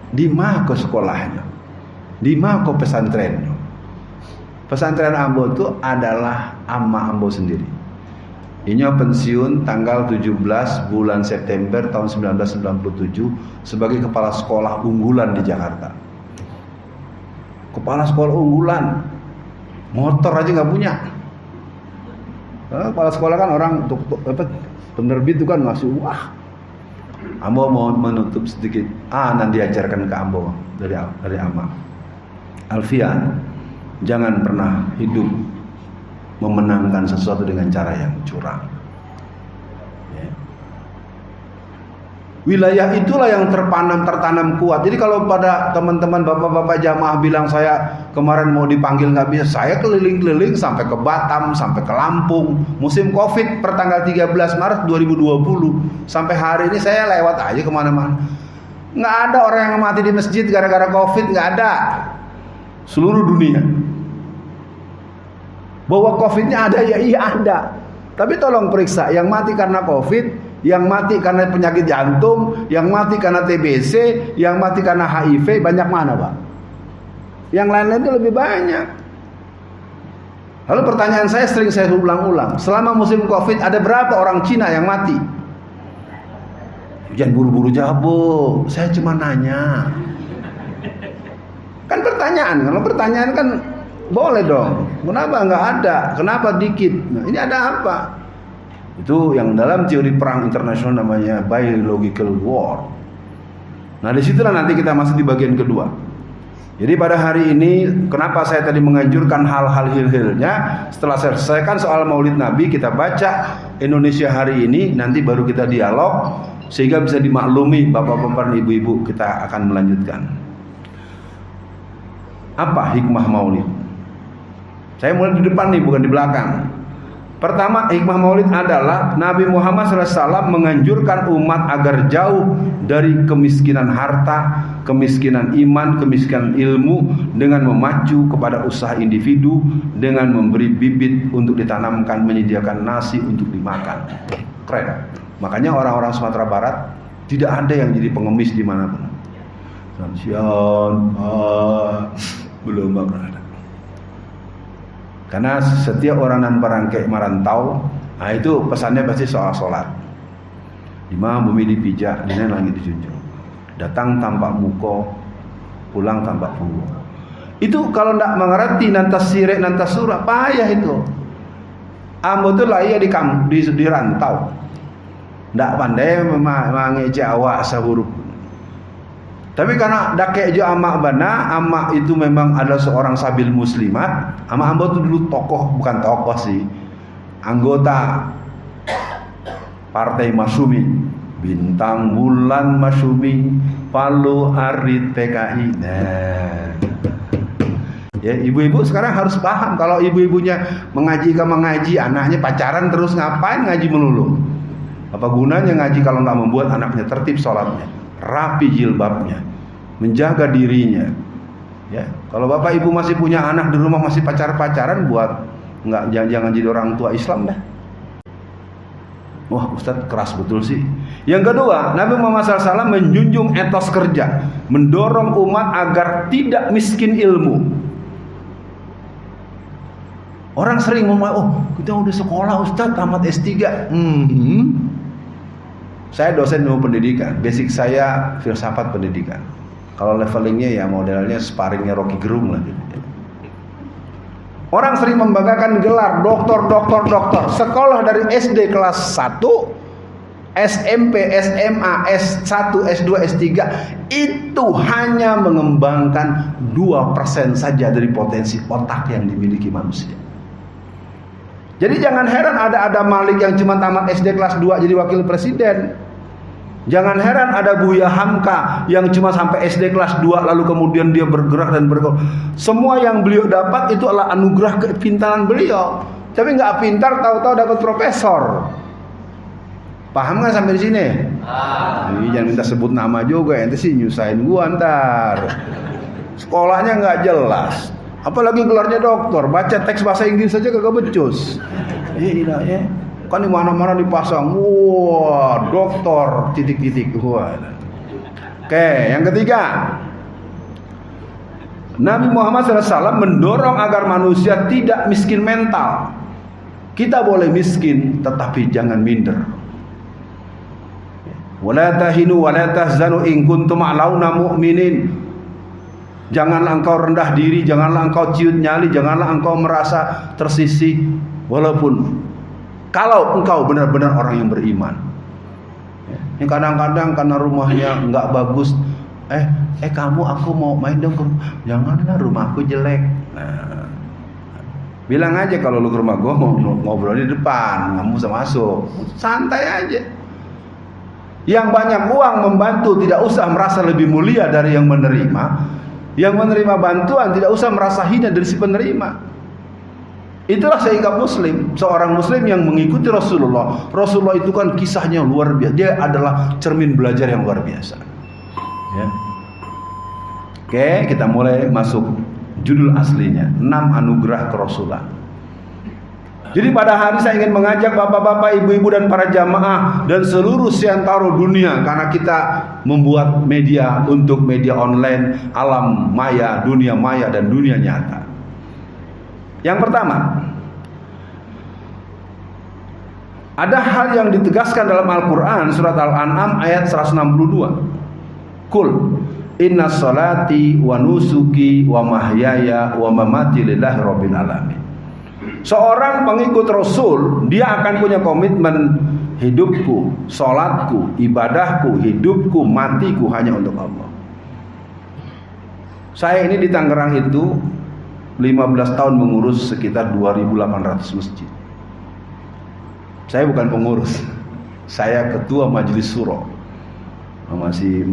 Di mana ke sekolahnya? Di mana ke pesantrennya? Pesantren Ambo itu adalah Amma Ambo sendiri. Ini pensiun tanggal 17 bulan September tahun 1997 sebagai kepala sekolah unggulan di Jakarta. Kepala sekolah unggulan, motor aja nggak punya. Kepala sekolah kan orang penerbit itu kan ngasih wah. Ambo mau menutup sedikit. Nanti diajarkan ke Ambo dari Amma. Alfian, jangan pernah hidup memenangkan sesuatu dengan cara yang curang. Ya. Wilayah itulah yang tertanam kuat. Jadi kalau pada teman-teman bapak-bapak jamaah bilang saya kemarin mau dipanggil nggak bisa, saya keliling-keliling sampai ke Batam, sampai ke Lampung. Musim Covid pertanggal 13 Maret 2020 sampai hari ini saya lewat aja kemana-mana. Nggak ada orang yang mati di masjid gara-gara Covid, nggak ada. Seluruh dunia. Bahwa Covid-nya ada, ya iya ada. Tapi tolong periksa yang mati karena Covid, yang mati karena penyakit jantung, yang mati karena TBC, yang mati karena HIV, banyak mana Pak? Yang lain-lain itu lebih banyak. Lalu pertanyaan saya sering saya ulang-ulang, selama musim Covid ada berapa orang Cina yang mati? Jangan buru-buru jawab Bu, saya cuma nanya. Kan pertanyaan, kalau pertanyaan kan boleh dong. Kenapa nggak ada? Kenapa dikit? Nah, ini ada apa? Itu yang dalam teori perang internasional namanya biological war. Nah, disitulah nanti kita masuk di bagian kedua. Jadi pada hari ini, kenapa saya tadi menganjurkan hal-hal hil-hilnya, setelah saya selesaikan soal Maulid Nabi, kita baca Indonesia hari ini, nanti baru kita dialog, sehingga bisa dimaklumi bapak-bapak dan ibu-ibu. Kita akan melanjutkan. Apa hikmah Maulid? Saya mulai di depan nih, bukan di belakang. Pertama, hikmah Maulid adalah Nabi Muhammad SAW menganjurkan umat agar jauh dari kemiskinan harta, kemiskinan iman, kemiskinan ilmu, dengan memacu kepada usaha individu, dengan memberi bibit untuk ditanamkan, menyediakan nasi untuk dimakan. Keren. Makanya orang-orang Sumatera Barat tidak ada yang jadi pengemis di mana-mana. Belum ada. Karena setiap orang nan parangke marantau, nah itu pesannya pasti soal sholat. Lima bumi dipijak, dina langit dijunjung. Datang tanpa muko, pulang tanpa punggung. Itu kalau ndak mengerti nantas sirek nantas surah, payah itu. Ambo tuh lah di rantau. Ndak pandai mengeje awak saburuk. Tapi karena dake jo amak bana, amak itu memang adalah seorang sabil muslimat. Amak ambo itu dulu tokoh, bukan tokoh sih, anggota Partai Masyumi, Bintang Bulan Masyumi, Palu Arit PKI. Nah, ya ibu-ibu sekarang harus paham, kalau ibu-ibunya mengaji, anaknya pacaran terus, ngapain ngaji melulu? Apa gunanya ngaji kalau nggak membuat anaknya tertib sholatnya, rapi jilbabnya, menjaga dirinya. Ya, kalau bapak ibu masih punya anak di rumah masih pacaran, buat jangan jadi orang tua Islam dah. Wah, Ustadz keras betul sih. Yang kedua, Nabi Muhammad SAW menjunjung etos kerja, mendorong umat agar tidak miskin ilmu. Orang sering ngomong, oh kita udah sekolah Ustadz, tamat S3. Saya dosen ilmu pendidikan, basic saya filsafat pendidikan. Kalau levelingnya ya modelnya sparringnya Rocky Gerung lah. Orang sering membanggakan gelar doktor. Sekolah dari SD kelas 1, SMP, SMA, S1, S2, S3 itu hanya mengembangkan 2% saja dari potensi otak yang dimiliki manusia. Jadi jangan heran ada Malik yang cuma tamat SD kelas 2 jadi wakil presiden. Jangan heran ada Buya Hamka yang cuma sampai SD kelas 2 lalu kemudian dia bergerak dan bergaul. Semua yang beliau dapat itu adalah anugerah kepintaran beliau. Tapi nggak pintar tahu-tahu dapat profesor. Paham nggak sampai di sini? Jangan minta sebut nama juga, ente sih nyusahin gua ntar. Sekolahnya nggak jelas. Apalagi gelarnya doktor, baca teks bahasa Inggris saja kagak becus. Iya ya. Kan di mana-mana dipasang, wah, doktor titik-titik. Wah. Oke, yang ketiga, Nabi Muhammad SAW mendorong agar manusia tidak miskin mental. Kita boleh miskin, tetapi jangan minder. Wala tahinu wala tahzanu in kuntum a'launa mu'minin. Janganlah engkau rendah diri, janganlah engkau ciut nyali, janganlah engkau merasa tersisih, walaupun kalau engkau benar-benar orang yang beriman. Yang kadang-kadang karena rumahnya nggak bagus, kamu aku mau main dong ke rumah. Janganlah, rumahku jelek. Nah, bilang aja kalau lu ke rumah gua mau ngobrol di depan, nggak usah masuk, santai aja. Yang banyak uang membantu tidak usah merasa lebih mulia dari yang menerima. Yang menerima bantuan tidak usah merasa hina dari si penerima. Itulah sehingga muslim, seorang muslim yang mengikuti Rasulullah. Rasulullah itu kan kisahnya luar biasa. Dia adalah cermin belajar yang luar biasa. Ya. Oke, kita mulai masuk judul aslinya, 6 anugerah kerasulan. Jadi pada hari saya ingin mengajak bapak-bapak, ibu-ibu dan para jamaah dan seluruh siantaro dunia, karena kita membuat media untuk media online, alam maya, dunia maya dan dunia nyata. Yang pertama, ada hal yang ditegaskan dalam Al-Quran surat Al-An'am ayat 162. Kul inna salati wa nusuki wa mahyaya wa mamati lillahi rabbil alamin. seorang pengikut Rasul, dia akan punya komitmen, hidupku, sholatku, ibadahku, hidupku, matiku hanya untuk Allah. Saya ini di Tangerang itu 15 tahun mengurus sekitar 2.800 masjid. Saya bukan pengurus, saya ketua majelis suro. Masih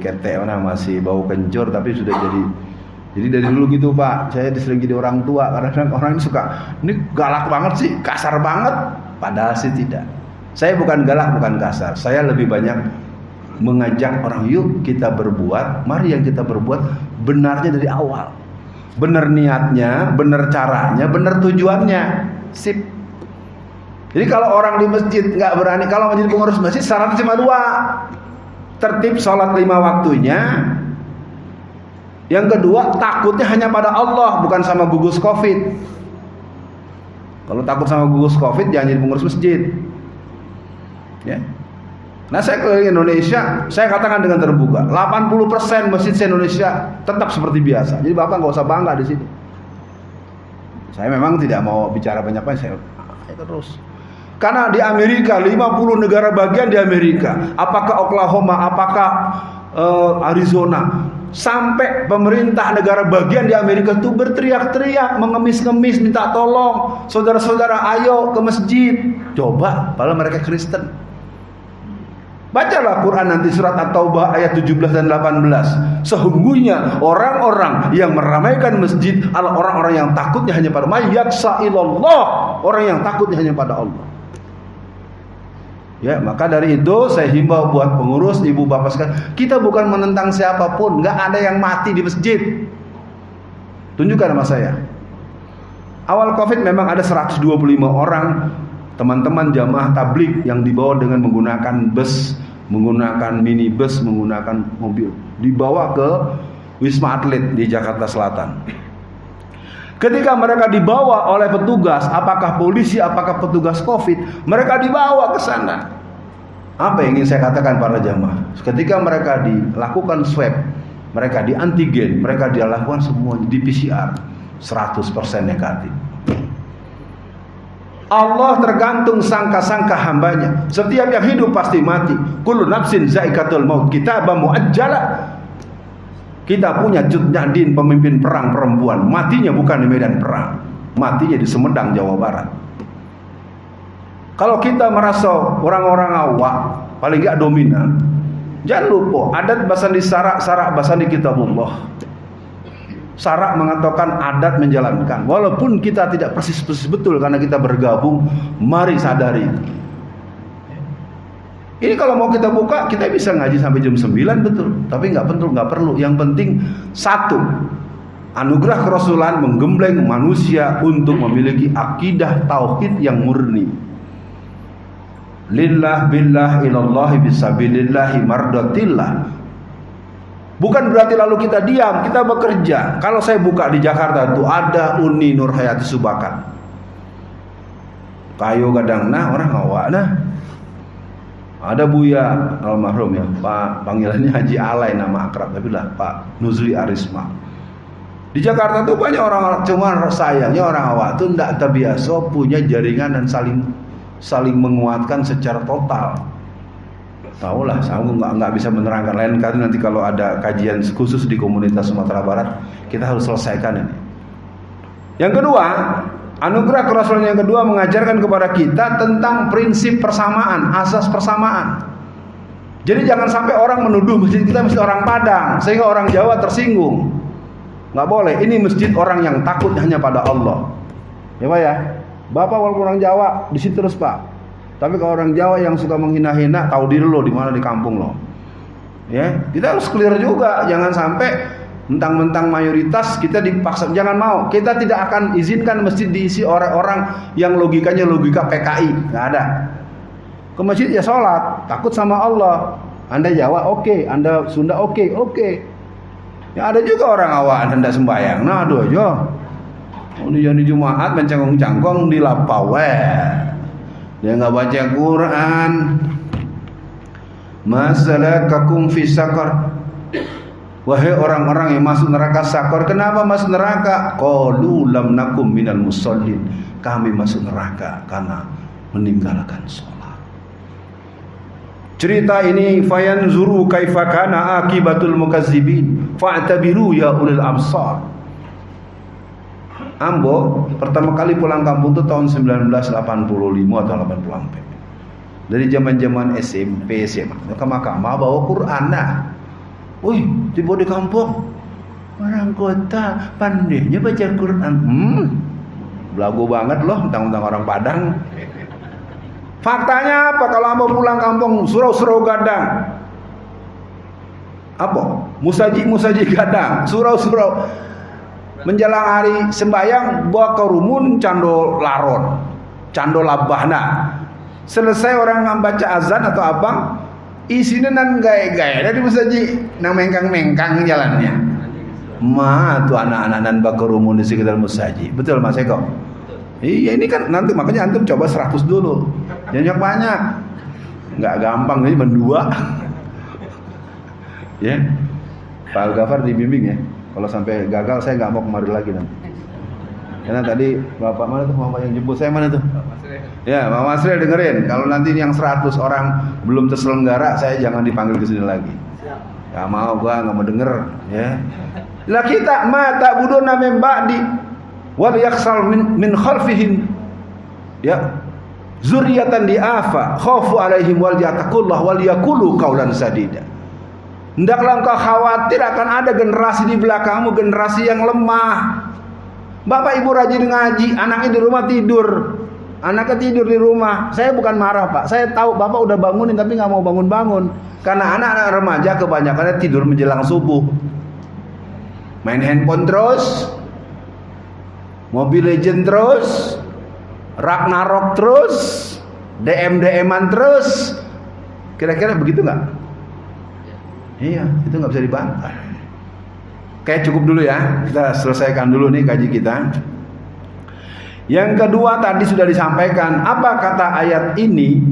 ketek, masih bau kencur, tapi sudah jadi dari dulu gitu Pak. Saya sering jadi orang tua, kadang-kadang orang ini suka, ini galak banget sih, kasar banget, padahal sih tidak. Saya bukan galak, bukan kasar. Saya lebih banyak mengajak orang, yuk kita berbuat, mari yang kita berbuat benarnya dari awal. Benar niatnya, benar caranya, benar tujuannya. Sip. Jadi kalau orang di masjid nggak berani, kalau menjadi pengurus masjid syaratnya cuma 2. Tertib sholat 5 waktunya. Yang kedua, takutnya hanya pada Allah, bukan sama gugus Covid. Kalau takut sama gugus Covid, jangan jadi pengurus masjid. Ya. Nah, saya keliling Indonesia, saya katakan dengan terbuka, 80% masjid Indonesia tetap seperti biasa. Jadi Bapak nggak usah bangga di situ. Saya memang tidak mau bicara banyak-banyak, saya terus. Karena di Amerika 50 negara bagian di Amerika, apakah Oklahoma, apakah Arizona, sampai pemerintah negara bagian di Amerika itu berteriak-teriak, mengemis-ngemis, minta tolong, saudara-saudara ayo ke masjid. Coba, padahal mereka Kristen. Bacalah Quran nanti surat At-Taubah ayat 17 dan 18. Sesungguhnya orang-orang yang meramaikan masjid adalah orang-orang yang takutnya hanya pada mayyaksailallah, orang yang takutnya hanya pada Allah. Ya, maka dari itu saya himbau buat pengurus, ibu bapak sekalian, kita bukan menentang siapapun, nggak ada yang mati di masjid. Tunjukkan sama saya. Awal Covid memang ada 125 orang teman-teman jamaah tabligh yang dibawa dengan menggunakan bus, menggunakan minibus, menggunakan mobil, dibawa ke Wisma Atlet di Jakarta Selatan. Ketika mereka dibawa oleh petugas, apakah polisi, apakah petugas Covid, mereka dibawa ke sana. Apa yang ingin saya katakan para jamaah? Ketika mereka dilakukan swab, mereka di antigen, mereka dilakukan semua di PCR, 100% negatif. Allah tergantung sangka-sangka hambanya. Setiap yang hidup pasti mati. Kullu nafsin zaikatul maut. Kitabam muajjala. Kita punya Cut Nyahdin, pemimpin perang perempuan. Matinya bukan di medan perang, matinya di Sumedang, Jawa Barat. Kalau kita merasa orang-orang awak paling gak dominan, jangan lupa adat basandi sarak basandi kitabullah. Sarak mengatakan, adat menjalankan. Walaupun kita tidak persis betul karena kita bergabung, mari sadari. Ini kalau mau kita buka, kita bisa ngaji sampai jam 9 betul. Tapi nggak perlu. Yang penting satu, anugerah kerasulan menggembleng manusia untuk memiliki akidah tauhid yang murni. Lillah billah ilallahi bisabilillahi mardatillah. Bukan berarti lalu kita diam, kita bekerja. Kalau saya buka di Jakarta itu ada Uni Nur Hayati Subakan. Kayu kadang orang awak Ada Buya almarhum ya, Pak, panggilannya Haji Alay nama akrab, tapi lah Pak Nuzli Arisma. Di Jakarta tuh banyak orang, cuma sayangnya orang awak tuh tidak terbiasa punya jaringan dan saling menguatkan secara total. Tahu lah, saya nggak bisa menerangkan. Lain kali nanti kalau ada kajian khusus di komunitas Sumatera Barat, kita harus selesaikan ini. Yang kedua, anugerah kerasulan yang kedua mengajarkan kepada kita tentang prinsip persamaan, asas persamaan. Jadi jangan sampai orang menuduh masjid kita masjid orang Padang, sehingga orang Jawa tersinggung. Nggak boleh. Ini masjid orang yang takut hanya pada Allah. Ya Pak ya. Bapak walaupun orang Jawa di situ terus Pak. Tapi kalau orang Jawa yang suka menghina-hina, tahu diri lo di mana di kampung lo. Ya, kita harus clear juga, jangan sampai mentang-mentang mayoritas kita dipaksa. Jangan mau. Kita tidak akan izinkan masjid diisi orang-orang yang logikanya logika PKI, nggak ada. Ke masjid ya sholat, takut sama Allah. Anda Jawa oke, Anda Sunda oke. Ya ada juga orang awak Anda sembahyang. Nah, aduh aja. Di Jumat mencangkong-cangkong di lapawe. Dia nggak baca Quran. Masalakakum fi sakar. Wahai orang-orang yang masuk neraka sakor, kenapa masuk neraka? Qalu lam nakum minal musallin. Kami masuk neraka karena meninggalkan sholat. Cerita ini fayanzuru kaifa kana akibatul mukazzibin fa'tabiru ya ulil absar. Ambo pertama kali pulang kampung itu tahun 1985 atau 84. Dari zaman-zaman SMP SMA, ke mahkamah bawa Quran nah. Wih, tiba di kampung orang kota pandainya baca Quran. Belagu banget loh, tentang orang Padang. Faktanya apa kalau mau pulang kampung surau-surau gadang? Apa? Musaji gadang, surau-surau. Menjelang hari sembahyang bawa ke rumun cando laron, cando labahna. Selesai orang membaca azan atau abang, isinya nan gaya-gaya dari musaji nang mengkang-mengkang jalannya. Tuh anak-anak nan bakerumun di sekitar musaji. Betul Mas Eko? Iya, ini kan nanti makanya antum coba 100 dulu. Jangan banyak. Enggak gampang ini mendua. Ya. Pak Al-Ghafar dibimbing ya. Kalau sampai gagal saya nggak mau kemari lagi nanti. Karena tadi Bapak mana tuh, Bapak yang jemput saya mana tuh? Ya, Pak Masri dengerin. Kalau nanti yang 100 orang belum terselenggara, saya jangan dipanggil ke sini lagi. Gak mau, gua nggak mau denger. Ya. Lah kita mata budona min ba'di wal yakhsal min khalfihim. Ya. Zuriyatan diafa, khaufu alaihim wal yataqullah wal yaqulu qaulan sadida. Hendaklah engkau khawatir akan ada generasi di belakangmu, generasi yang lemah. Bapak ibu rajin ngaji, anaknya di rumah tidur. Anaknya tidur di rumah. Saya bukan marah Pak, saya tahu Bapak udah bangunin tapi nggak mau bangun-bangun. Karena anak-anak remaja kebanyakannya tidur menjelang subuh. Main handphone terus, Mobile Legend terus, Ragnarok terus, DM-an terus. Kira-kira begitu nggak? Iya, itu nggak bisa dibantah. Kayak cukup dulu ya, kita selesaikan dulu nih kaji kita. Yang kedua tadi sudah disampaikan, apa kata ayat ini?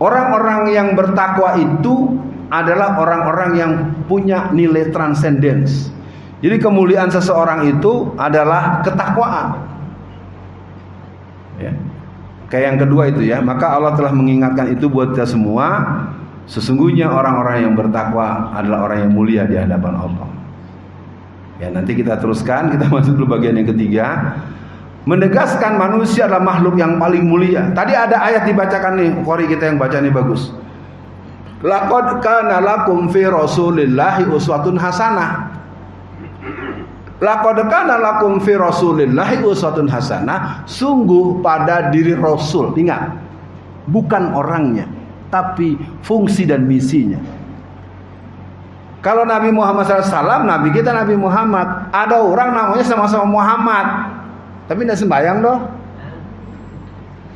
Orang-orang yang bertakwa itu adalah orang-orang yang punya nilai transcendence. Jadi kemuliaan seseorang itu adalah ketakwaan. Ya. Kayak yang kedua itu ya, maka Allah telah mengingatkan itu buat kita semua. Sesungguhnya orang-orang yang bertakwa adalah orang yang mulia di hadapan Allah. Ya, nanti kita teruskan, kita masuk dulu bagian yang ketiga. Menegaskan manusia adalah makhluk yang paling mulia. Tadi ada ayat dibacakan nih, Qori kita yang baca nih bagus. Laqad kana lakum fi Rasulillahi uswatun hasanah. Laqad kana lakum fi Rasulillahi uswatun hasanah. Sungguh pada diri Rasul, ingat, bukan orangnya, tapi fungsi dan misinya. Kalau Nabi Muhammad SAW, Nabi kita Nabi Muhammad. Ada orang namanya sama-sama Muhammad, tapi tidak sembahyang doh.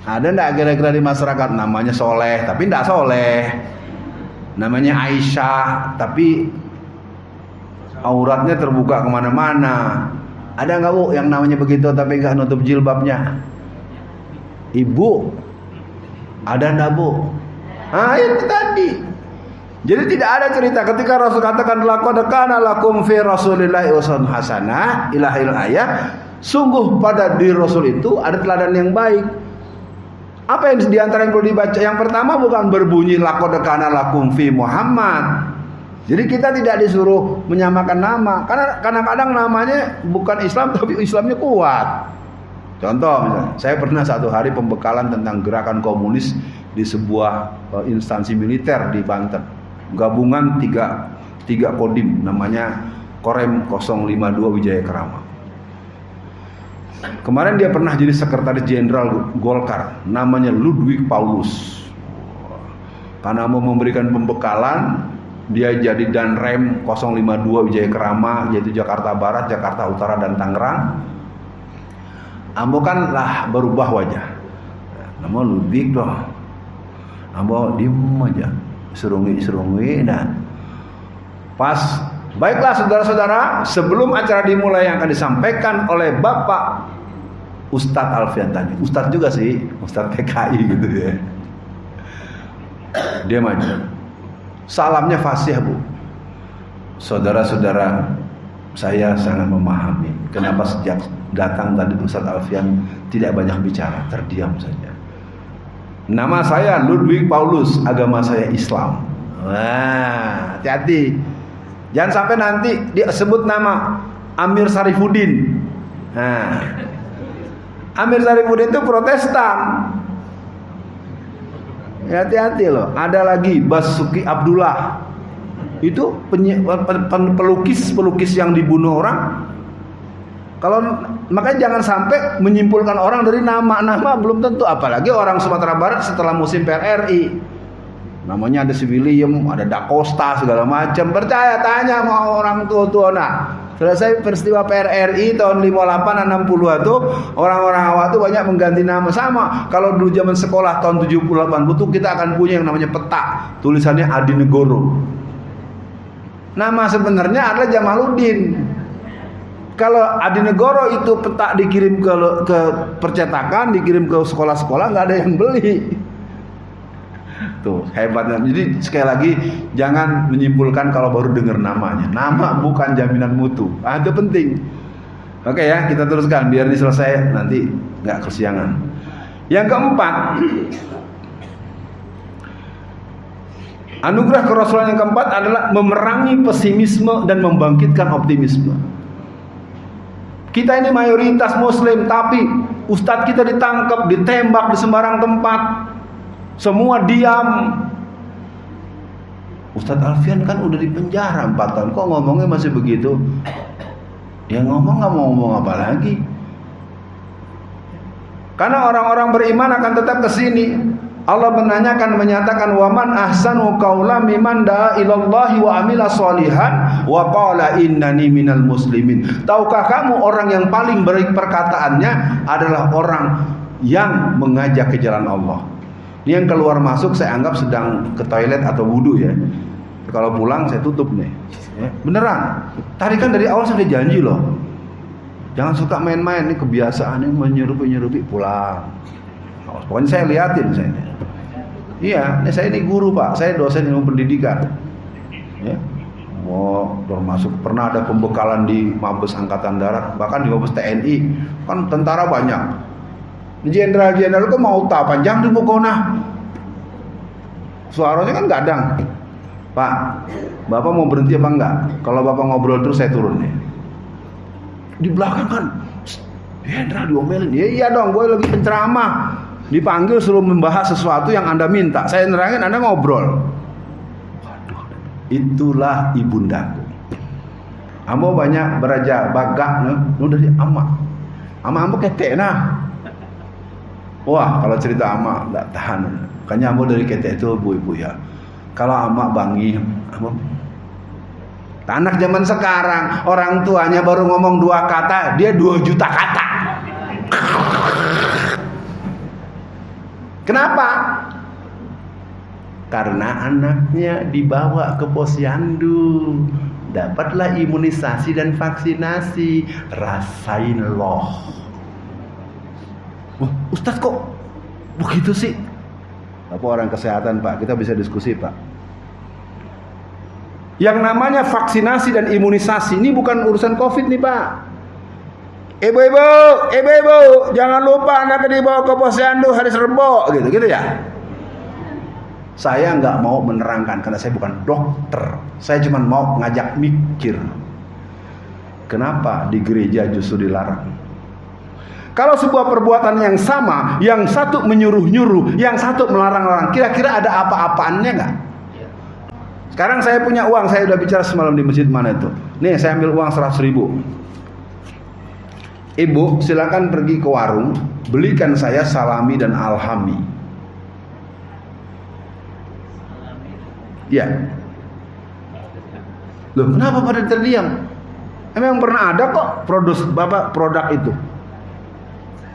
Ada tidak kira-kira di masyarakat namanya Soleh, tapi tidak soleh. Namanya Aisyah, tapi auratnya terbuka kemana-mana. Ada nggak Bu yang namanya begitu tapi nggak nutup jilbabnya? Ibu, ada nggak Bu? Itu tadi. Jadi tidak ada cerita ketika Rasul katakan laqad kana lakum fi Rasulillahi uswatun hasanah ila akhir ayat. Sungguh pada diri Rasul itu ada teladan yang baik. Apa yang diantara yang perlu dibaca? Yang pertama bukan berbunyi laqad kana lakum fi Muhammad. Jadi kita tidak disuruh menyamakan nama, karena kadang-kadang namanya bukan Islam tapi Islamnya kuat. Contoh misalnya, saya pernah satu hari pembekalan tentang gerakan komunis di sebuah instansi militer di Banten. Gabungan tiga kodim, namanya Korem 052 Wijaya Krama. Kemarin dia pernah jadi sekretaris jenderal Golkar, namanya Ludwig Paulus. Karena mau memberikan pembekalan, dia jadi Danrem 052 Wijaya Krama, yaitu Jakarta Barat, Jakarta Utara, dan Tangerang. Ambo kan lah berubah wajah. Nama Ludwig doh. Ambo diem aja, serungi. Nah, pas baiklah saudara-saudara, sebelum acara dimulai yang akan disampaikan oleh Bapak Ustadz Alfian tadi, Ustadz juga sih, Ustadz PKI gitu ya. Dia maju. Salamnya fasih Bu. saudara-saudara, saya sangat memahami kenapa sejak datang tadi Ustadz Alfian tidak banyak bicara, terdiam saja. Nama saya Ludwig Paulus, agama saya Islam. Wah, hati-hati. Jangan sampai nanti disebut nama Amir Sarifuddin. Nah, Amir Sarifuddin itu Protestan. Hati-hati loh. Ada lagi Basuki Abdullah. Itu pelukis yang dibunuh orang. Makanya jangan sampai menyimpulkan orang dari nama belum tentu, apalagi orang Sumatera Barat setelah musim PRRI. Namanya ada si William, ada Da Costa segala macam. Percaya tanya sama orang tua-tua. Nah, selesai peristiwa PRRI tahun 58 60 itu orang-orang awak tuh banyak mengganti nama. Sama kalau dulu zaman sekolah tahun 70 80 tuh kita akan punya yang namanya peta, tulisannya Adi Negoro. Nama sebenarnya adalah Jamaluddin. Kalau Adi Negoro itu peta dikirim ke percetakan, dikirim ke sekolah-sekolah, nggak ada yang beli. Tuh hebatnya. Jadi sekali lagi jangan menyimpulkan kalau baru dengar namanya. Nama bukan jaminan mutu. Itu penting. Oke ya, kita teruskan biar ini selesai nanti nggak kesiangan. Yang keempat, anugerah kerasulan yang keempat adalah memerangi pesimisme dan membangkitkan optimisme. Kita ini mayoritas muslim, tapi ustadz kita ditangkap, ditembak di sembarang tempat. Semua diam. Ustadz Alfian kan udah di penjara 4 tahun, kok ngomongnya masih begitu? Ya ngomong nggak mau ngomong apa lagi? Karena orang-orang beriman akan tetap kesini. Allah menyatakan waman ahsanu qaula mimman da'a ilallahi wa amila sholihan wa qala innani minal muslimin. Tahukah kamu orang yang paling baik perkataannya adalah orang yang mengajak ke jalan Allah. Ini yang keluar masuk saya anggap sedang ke toilet atau wudu ya. Kalau pulang saya tutup nih. Ya, beneran. Tadi kan dari awal saya udah janji loh. Jangan suka main-main, ini kebiasaan yang menyerupi pulang. Pokoknya saya liatin saya. Iya, saya ini guru Pak, saya dosen ilmu pendidikan. Ya. Termasuk pernah ada pembekalan di Mabes Angkatan Darat, bahkan di Mabes TNI, kan tentara banyak. Jenderal-jenderal itu mau tak panjang di Bukona. Suaranya kan gadang. Pak, Bapak mau berhenti apa enggak? Kalau Bapak ngobrol terus saya turun nih. Di belakang kan jenderal diomelin. Ya iya dong, gue lagi penceramah. Dipanggil suruh membahas sesuatu yang Anda minta. Saya nerangin, Anda ngobrol. Waduh, itulah ibundaku. Ambo banyak beraja bagak nu dari ama. Ama ketek nah. Wah, kalau cerita ama enggak tahan. Makanya ambo dari ketek itu ibu-ibu ya. Kalau ama bangi, ama anak zaman sekarang orang tuanya baru ngomong 2 kata, dia 2 juta kata. Kenapa? Karena anaknya dibawa ke posyandu, dapatlah imunisasi dan vaksinasi, rasain loh. Wah, Ustadz kok begitu sih? Apa orang kesehatan Pak, kita bisa diskusi Pak. Yang namanya vaksinasi dan imunisasi ini bukan urusan COVID nih Pak. Ibu-ibu, jangan lupa anaknya dibawa ke posyandu hari Rebo, gitu ya. Saya nggak mau menerangkan karena saya bukan dokter. Saya cuma mau ngajak mikir. Kenapa di gereja justru dilarang? Kalau sebuah perbuatan yang sama, yang satu menyuruh-nyuruh, yang satu melarang-larang, kira-kira ada apa-apaannya nggak? Sekarang saya punya uang, saya udah bicara semalam di masjid mana itu. Nih saya ambil uang 100.000. Ibu silakan pergi ke warung, belikan saya salami dan alhami. Ya. Loh, kenapa pada terdiam? Emang pernah ada kok produk itu.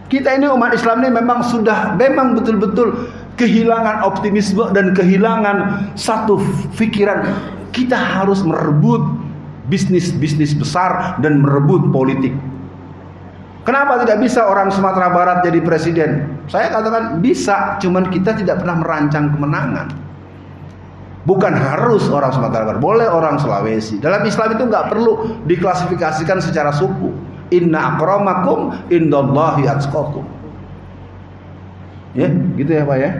Kita ini umat Islam ini memang betul-betul kehilangan optimisme dan kehilangan satu pikiran. Kita harus merebut bisnis besar dan merebut politik. Kenapa tidak bisa orang Sumatera Barat jadi presiden? Saya katakan bisa, cuman kita tidak pernah merancang kemenangan. Bukan harus orang Sumatera Barat, boleh orang Sulawesi. Dalam Islam itu nggak perlu diklasifikasikan secara suku. Inna akramakum indallahi atqakum. Ya, gitu ya Pak ya.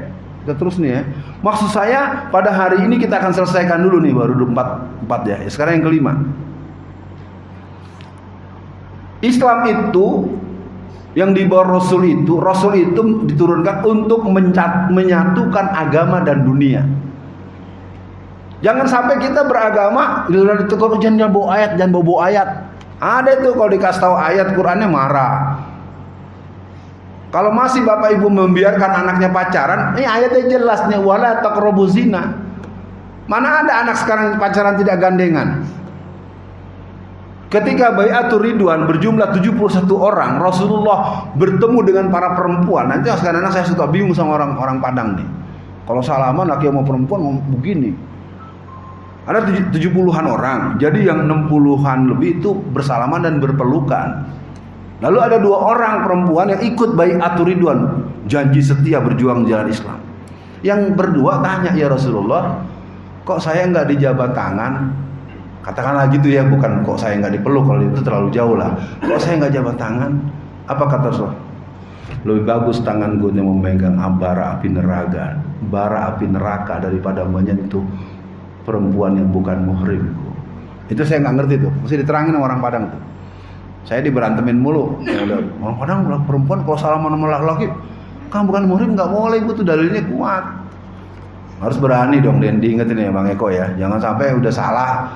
Kita terus nih ya. Maksud saya pada hari ini kita akan selesaikan dulu nih, baru 4 ya. Sekarang yang kelima. Islam itu yang dibawa Rasul itu diturunkan untuk menyatukan agama dan dunia. Jangan sampai kita beragama jangan bawa ayat. Ada itu kalau dikasih tahu ayat Qur'annya marah. Kalau masih bapak ibu membiarkan anaknya pacaran, ini ayatnya jelas nih, wala taqrabuz zina. Mana ada anak sekarang pacaran tidak gandengan? Ketika Bai'atur Ridwan berjumlah 71 orang, Rasulullah bertemu dengan para perempuan. Nanti sekarang saya suka bingung sama orang Padang nih. Kalau salaman laki sama perempuan mau begini. Ada 70-an orang. Jadi yang 60-an lebih itu bersalaman dan berpelukan. Lalu ada 2 orang perempuan yang ikut Bai'atur Ridwan, janji setia berjuang jalan Islam. Yang berdua tanya, ya Rasulullah, kok saya nggak dijabat tangan? Katakanlah gitu ya, bukan kok saya nggak dipeluk, kalau itu terlalu jauh lah. Kok saya nggak jabat tangan? Apa kata Rasulullah? Lebih bagus tangan gue yang memegang bara api neraka daripada menyentuh perempuan yang bukan muhrim. Itu saya nggak ngerti tuh, mesti diterangin sama orang Padang tuh. Saya diberantemin mulu. Orang Padang perempuan kalau salaman sama laki-laki, kan bukan muhrim nggak boleh, itu dalilnya kuat. Harus berani dong, dan diingetin ya Bang Eko ya, jangan sampai udah salah.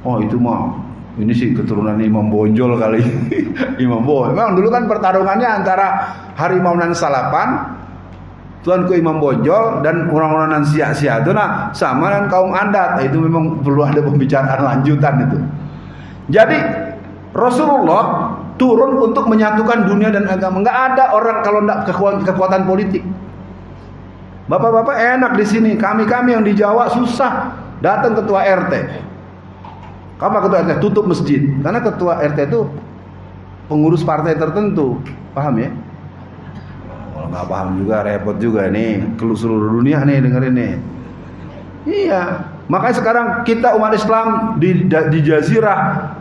Oh itu mah, ini sih keturunan Imam Bonjol kali. Imam Bonjol. Memang dulu kan pertarungannya antara Harimau nan Salapan, Tuanku Imam Bonjol, dan orang-orang nan Siak-Siak itu nah sama dengan kaum adat. Nah, itu memang perlu ada pembicaraan lanjutan itu. Jadi Rasulullah turun untuk menyatukan dunia dan agama. Nggak ada orang kalau nggak kekuatan politik. Bapak-bapak enak di sini. Kami yang di Jawa susah. Datang ketua RT. Apa ketua RT? Tutup masjid. Karena ketua RT itu pengurus partai tertentu. Paham ya? Kalau nggak paham juga repot juga nih. Ke seluruh dunia nih dengerin nih. Iya. Makanya sekarang kita umat Islam di Jazirah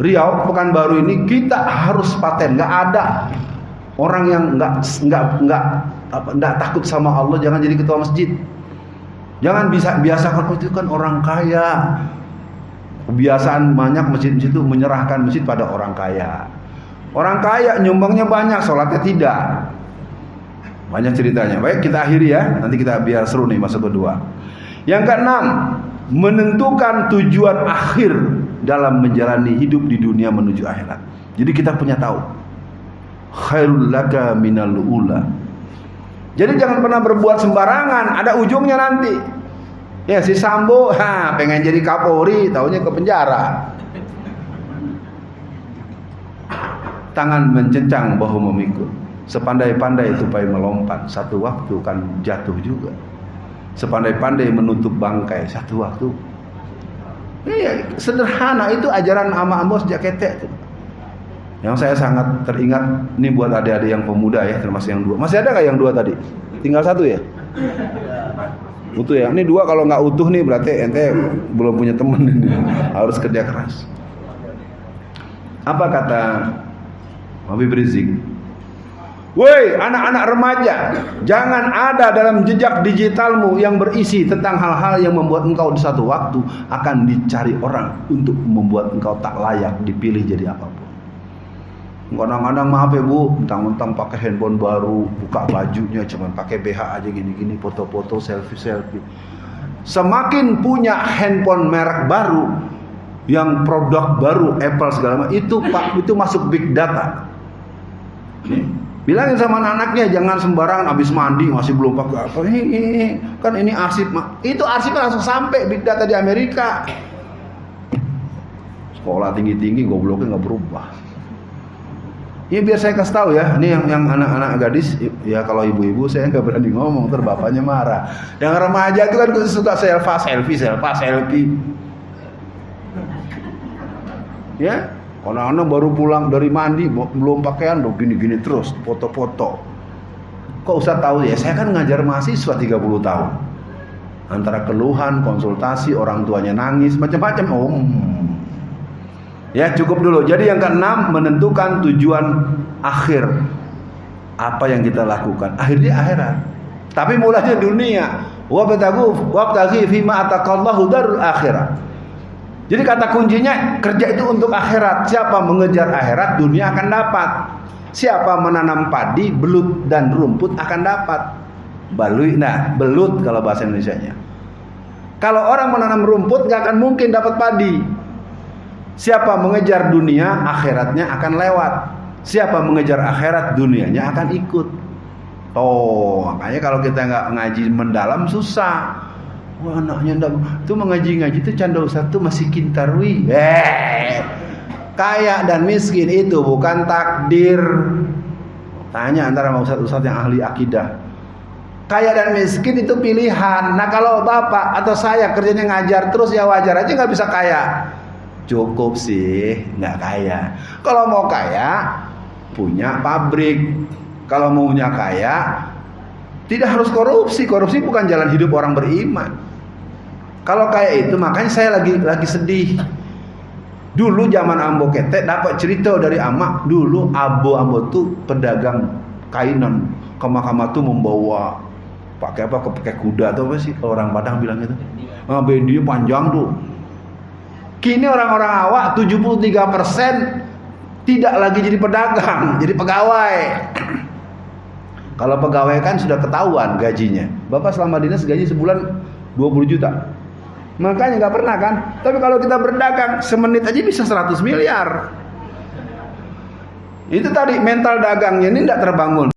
Riau, Pekanbaru ini kita harus paten. Nggak ada orang yang nggak takut sama Allah, jangan jadi ketua masjid. Jangan biasakan itu kan orang kaya. Kebiasaan banyak masjid-masjid itu menyerahkan masjid pada orang kaya. Orang kaya nyumbangnya banyak, sholatnya tidak. Banyak ceritanya. Baik, kita akhiri ya. Nanti kita biar seru nih masa kedua. Yang keenam, menentukan tujuan akhir dalam menjalani hidup di dunia menuju akhirat. Jadi kita punya tahu khairul laka minal ula. Jadi jangan pernah berbuat sembarangan, ada ujungnya nanti. Ya si Sambo pengen jadi Kapolri, taunya ke penjara. Tangan mencengcang, bahu memikul. Sepandai-pandai tupai melompat, satu waktu kan jatuh juga. Sepandai-pandai menutup bangkai, satu waktu. Iya, sederhana itu ajaran ama Amos sejak ketek. Yang saya sangat teringat ini buat adik-adik yang pemuda ya, termasuk yang 2. Masih ada nggak yang 2 tadi? Tinggal 1 ya? Utuh ya. Ini 2 kalau nggak utuh nih berarti ente belum punya teman ini. Harus kerja keras. Apa kata Habib Rizik? Woi anak-anak remaja, jangan ada dalam jejak digitalmu yang berisi tentang hal-hal yang membuat engkau di satu waktu akan dicari orang untuk membuat engkau tak layak dipilih jadi apapun. Kadang-kadang maaf ya bu, mentang-mentang pakai handphone baru, buka bajunya cuman pakai BH aja gini-gini, foto-foto, selfie. Semakin punya handphone merek baru, yang produk baru, Apple segala macam, itu masuk big data. Bilangin sama anaknya jangan sembarangan habis mandi masih belum pakai apa. Kan ini arsip. Itu arsipnya langsung sampai big data di Amerika. Sekolah tinggi-tinggi gobloknya nggak berubah. Ya biar saya kasih tahu ya. Ini yang anak-anak gadis ya, kalau ibu-ibu saya nggak berani ngomong, ntar bapaknya marah. Yang remaja itu kan suka selfie. Ya. Anak-anak baru pulang dari mandi, belum pakaian, gini-gini terus, foto-foto. Kok Ustaz tahu ya? Saya kan ngajar mahasiswa 30 tahun. Antara keluhan, konsultasi, orang tuanya nangis, macam-macam. Ya, cukup dulu. Jadi yang keenam, menentukan tujuan akhir. Apa yang kita lakukan? Akhirnya akhirat. Tapi mulanya dunia. Wabtaghi fima ataqallahu darul akhirah. Jadi kata kuncinya, kerja itu untuk akhirat. Siapa mengejar akhirat, dunia akan dapat. Siapa menanam padi, belut dan rumput akan dapat. Belut kalau bahasa Indonesianya. Kalau orang menanam rumput gak akan mungkin dapat padi. Siapa mengejar dunia, akhiratnya akan lewat. Siapa mengejar akhirat, dunianya akan ikut. Makanya kalau kita nggak ngaji mendalam susah. Wah, anaknya ndak tuh mengaji itu canda Ustaz tuh masih kintarwi. Kaya dan miskin itu bukan takdir. Tanya antara sama ustaz-ustaz yang ahli akidah. Kaya dan miskin itu pilihan. Nah, kalau bapak atau saya kerjanya ngajar terus, ya wajar aja nggak bisa kaya. Cukup sih nggak kaya. Kalau mau kaya, punya pabrik. Kalau maunya kaya, tidak harus korupsi. Korupsi bukan jalan hidup orang beriman. Kalau kaya itu, makanya saya lagi sedih. Dulu zaman Ambo Ketek dapat cerita dari Ama. Dulu Ambo tuh pedagang kainan. Ke tuh membawa pakai kuda atau apa sih orang Padang bilang gitu. Bendinya panjang tuh. Kini orang-orang awak 73% tidak lagi jadi pedagang, jadi pegawai. Kalau pegawai kan sudah ketahuan gajinya. Bapak selama dinas gaji sebulan 20 juta. Makanya nggak pernah kan. Tapi kalau kita berdagang semenit aja bisa 100 miliar. Itu tadi mental dagangnya ini tidak terbangun.